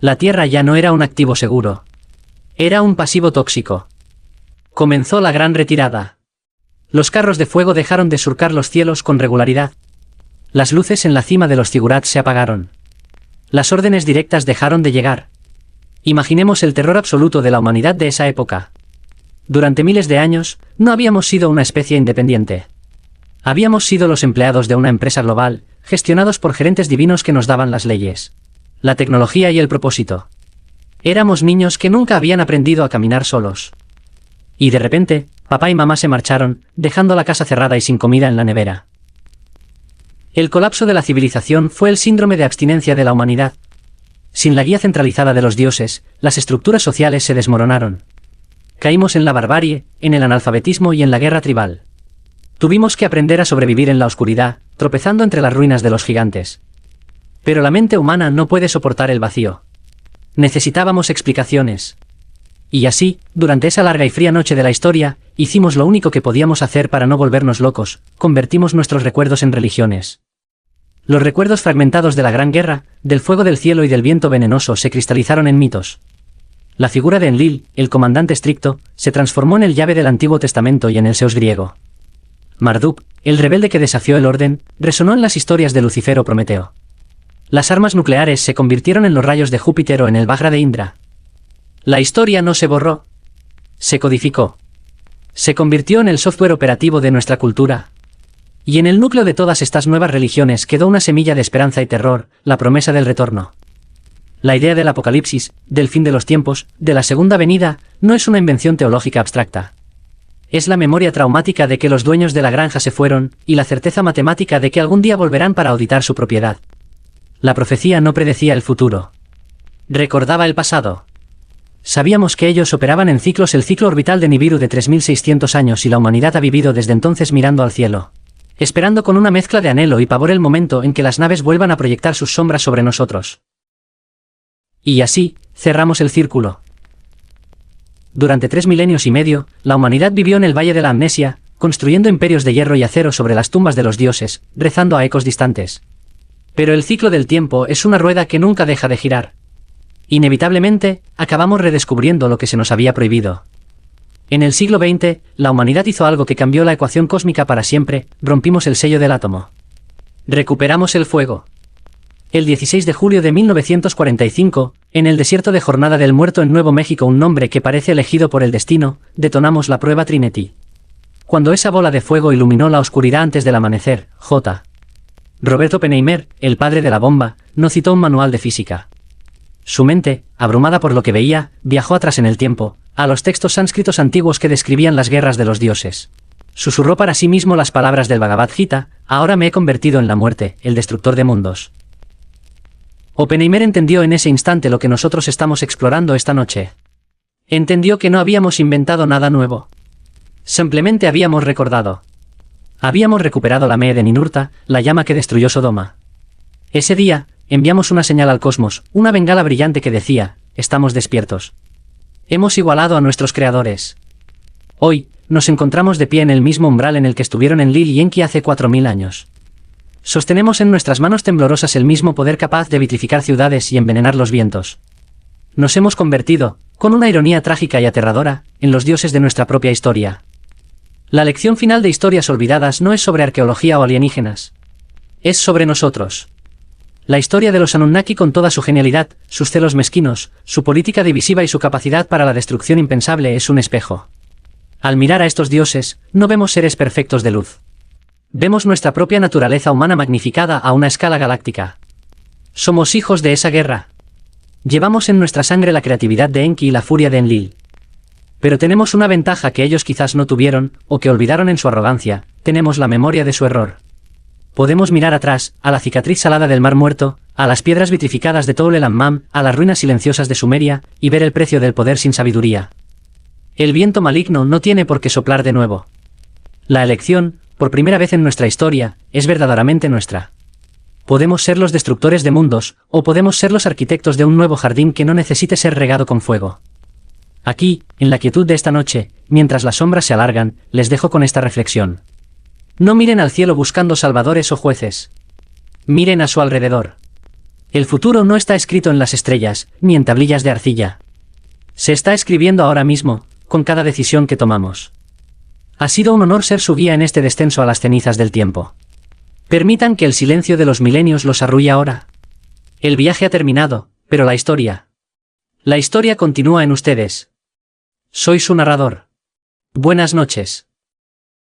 La Tierra ya no era un activo seguro. Era un pasivo tóxico. Comenzó la gran retirada. Los carros de fuego dejaron de surcar los cielos con regularidad. Las luces en la cima de los zigurats se apagaron. Las órdenes directas dejaron de llegar. Imaginemos el terror absoluto de la humanidad de esa época. Durante miles de años, no habíamos sido una especie independiente. Habíamos sido los empleados de una empresa global, gestionados por gerentes divinos que nos daban las leyes, la tecnología y el propósito. Éramos niños que nunca habían aprendido a caminar solos. Y de repente, papá y mamá se marcharon, dejando la casa cerrada y sin comida en la nevera. El colapso de la civilización fue el síndrome de abstinencia de la humanidad. Sin la guía centralizada de los dioses, las estructuras sociales se desmoronaron. Caímos en la barbarie, en el analfabetismo y en la guerra tribal. Tuvimos que aprender a sobrevivir en la oscuridad, tropezando entre las ruinas de los gigantes. Pero la mente humana no puede soportar el vacío. Necesitábamos explicaciones. Y así, durante esa larga y fría noche de la historia, hicimos lo único que podíamos hacer para no volvernos locos, convertimos nuestros recuerdos en religiones. Los recuerdos fragmentados de la Gran Guerra, del fuego del cielo y del viento venenoso se cristalizaron en mitos. La figura de Enlil, el comandante estricto, se transformó en el Yahvé del Antiguo Testamento y en el Zeus griego. Marduk, el rebelde que desafió el orden, resonó en las historias de Lucifer o Prometeo. Las armas nucleares se convirtieron en los rayos de Júpiter o en el Vajra de Indra. La historia no se borró. Se codificó. Se convirtió en el software operativo de nuestra cultura. Y en el núcleo de todas estas nuevas religiones quedó una semilla de esperanza y terror, la promesa del retorno. La idea del apocalipsis, del fin de los tiempos, de la segunda venida, no es una invención teológica abstracta. Es la memoria traumática de que los dueños de la granja se fueron, y la certeza matemática de que algún día volverán para auditar su propiedad. La profecía no predecía el futuro. Recordaba el pasado. Sabíamos que ellos operaban en ciclos, el ciclo orbital de Nibiru de 3600 años, y la humanidad ha vivido desde entonces mirando al cielo, esperando con una mezcla de anhelo y pavor el momento en que las naves vuelvan a proyectar sus sombras sobre nosotros. Y así, cerramos el círculo. Durante 3 milenios y medio, la humanidad vivió en el Valle de la Amnesia, construyendo imperios de hierro y acero sobre las tumbas de los dioses, rezando a ecos distantes. Pero el ciclo del tiempo es una rueda que nunca deja de girar. Inevitablemente, acabamos redescubriendo lo que se nos había prohibido. En el siglo XX, la humanidad hizo algo que cambió la ecuación cósmica para siempre: rompimos el sello del átomo. Recuperamos el fuego. El 16 de julio de 1945, en el desierto de Jornada del Muerto en Nuevo México, un nombre que parece elegido por el destino, detonamos la prueba Trinity. Cuando esa bola de fuego iluminó la oscuridad antes del amanecer, J. Roberto Oppenheimer, el padre de la bomba, no citó un manual de física. Su mente, abrumada por lo que veía, viajó atrás en el tiempo, a los textos sánscritos antiguos que describían las guerras de los dioses. Susurró para sí mismo las palabras del Bhagavad Gita: ahora me he convertido en la muerte, el destructor de mundos. Oppenheimer entendió en ese instante lo que nosotros estamos explorando esta noche. Entendió que no habíamos inventado nada nuevo. Simplemente habíamos recordado. Habíamos recuperado la Mee de Ninurta, la llama que destruyó Sodoma. Ese día, enviamos una señal al cosmos, una bengala brillante que decía: estamos despiertos. Hemos igualado a nuestros creadores. Hoy, nos encontramos de pie en el mismo umbral en el que estuvieron Enlil y Enki hace 4000 años. Sostenemos en nuestras manos temblorosas el mismo poder capaz de vitrificar ciudades y envenenar los vientos. Nos hemos convertido, con una ironía trágica y aterradora, en los dioses de nuestra propia historia. La lección final de Historias Olvidadas no es sobre arqueología o alienígenas. Es sobre nosotros. La historia de los Anunnaki, con toda su genialidad, sus celos mezquinos, su política divisiva y su capacidad para la destrucción impensable, es un espejo. Al mirar a estos dioses, no vemos seres perfectos de luz. Vemos nuestra propia naturaleza humana magnificada a una escala galáctica. Somos hijos de esa guerra. Llevamos en nuestra sangre la creatividad de Enki y la furia de Enlil. Pero tenemos una ventaja que ellos quizás no tuvieron, o que olvidaron en su arrogancia: tenemos la memoria de su error. Podemos mirar atrás, a la cicatriz salada del Mar Muerto, a las piedras vitrificadas de Tol el Ammam, a las ruinas silenciosas de Sumeria, y ver el precio del poder sin sabiduría. El viento maligno no tiene por qué soplar de nuevo. La elección, por primera vez en nuestra historia, es verdaderamente nuestra. Podemos ser los destructores de mundos, o podemos ser los arquitectos de un nuevo jardín que no necesite ser regado con fuego. Aquí, en la quietud de esta noche, mientras las sombras se alargan, les dejo con esta reflexión. No miren al cielo buscando salvadores o jueces. Miren a su alrededor. El futuro no está escrito en las estrellas, ni en tablillas de arcilla. Se está escribiendo ahora mismo, con cada decisión que tomamos. Ha sido un honor ser su guía en este descenso a las cenizas del tiempo. Permitan que el silencio de los milenios los arrulle ahora. El viaje ha terminado, pero la historia continúa en ustedes. Soy su narrador. Buenas noches.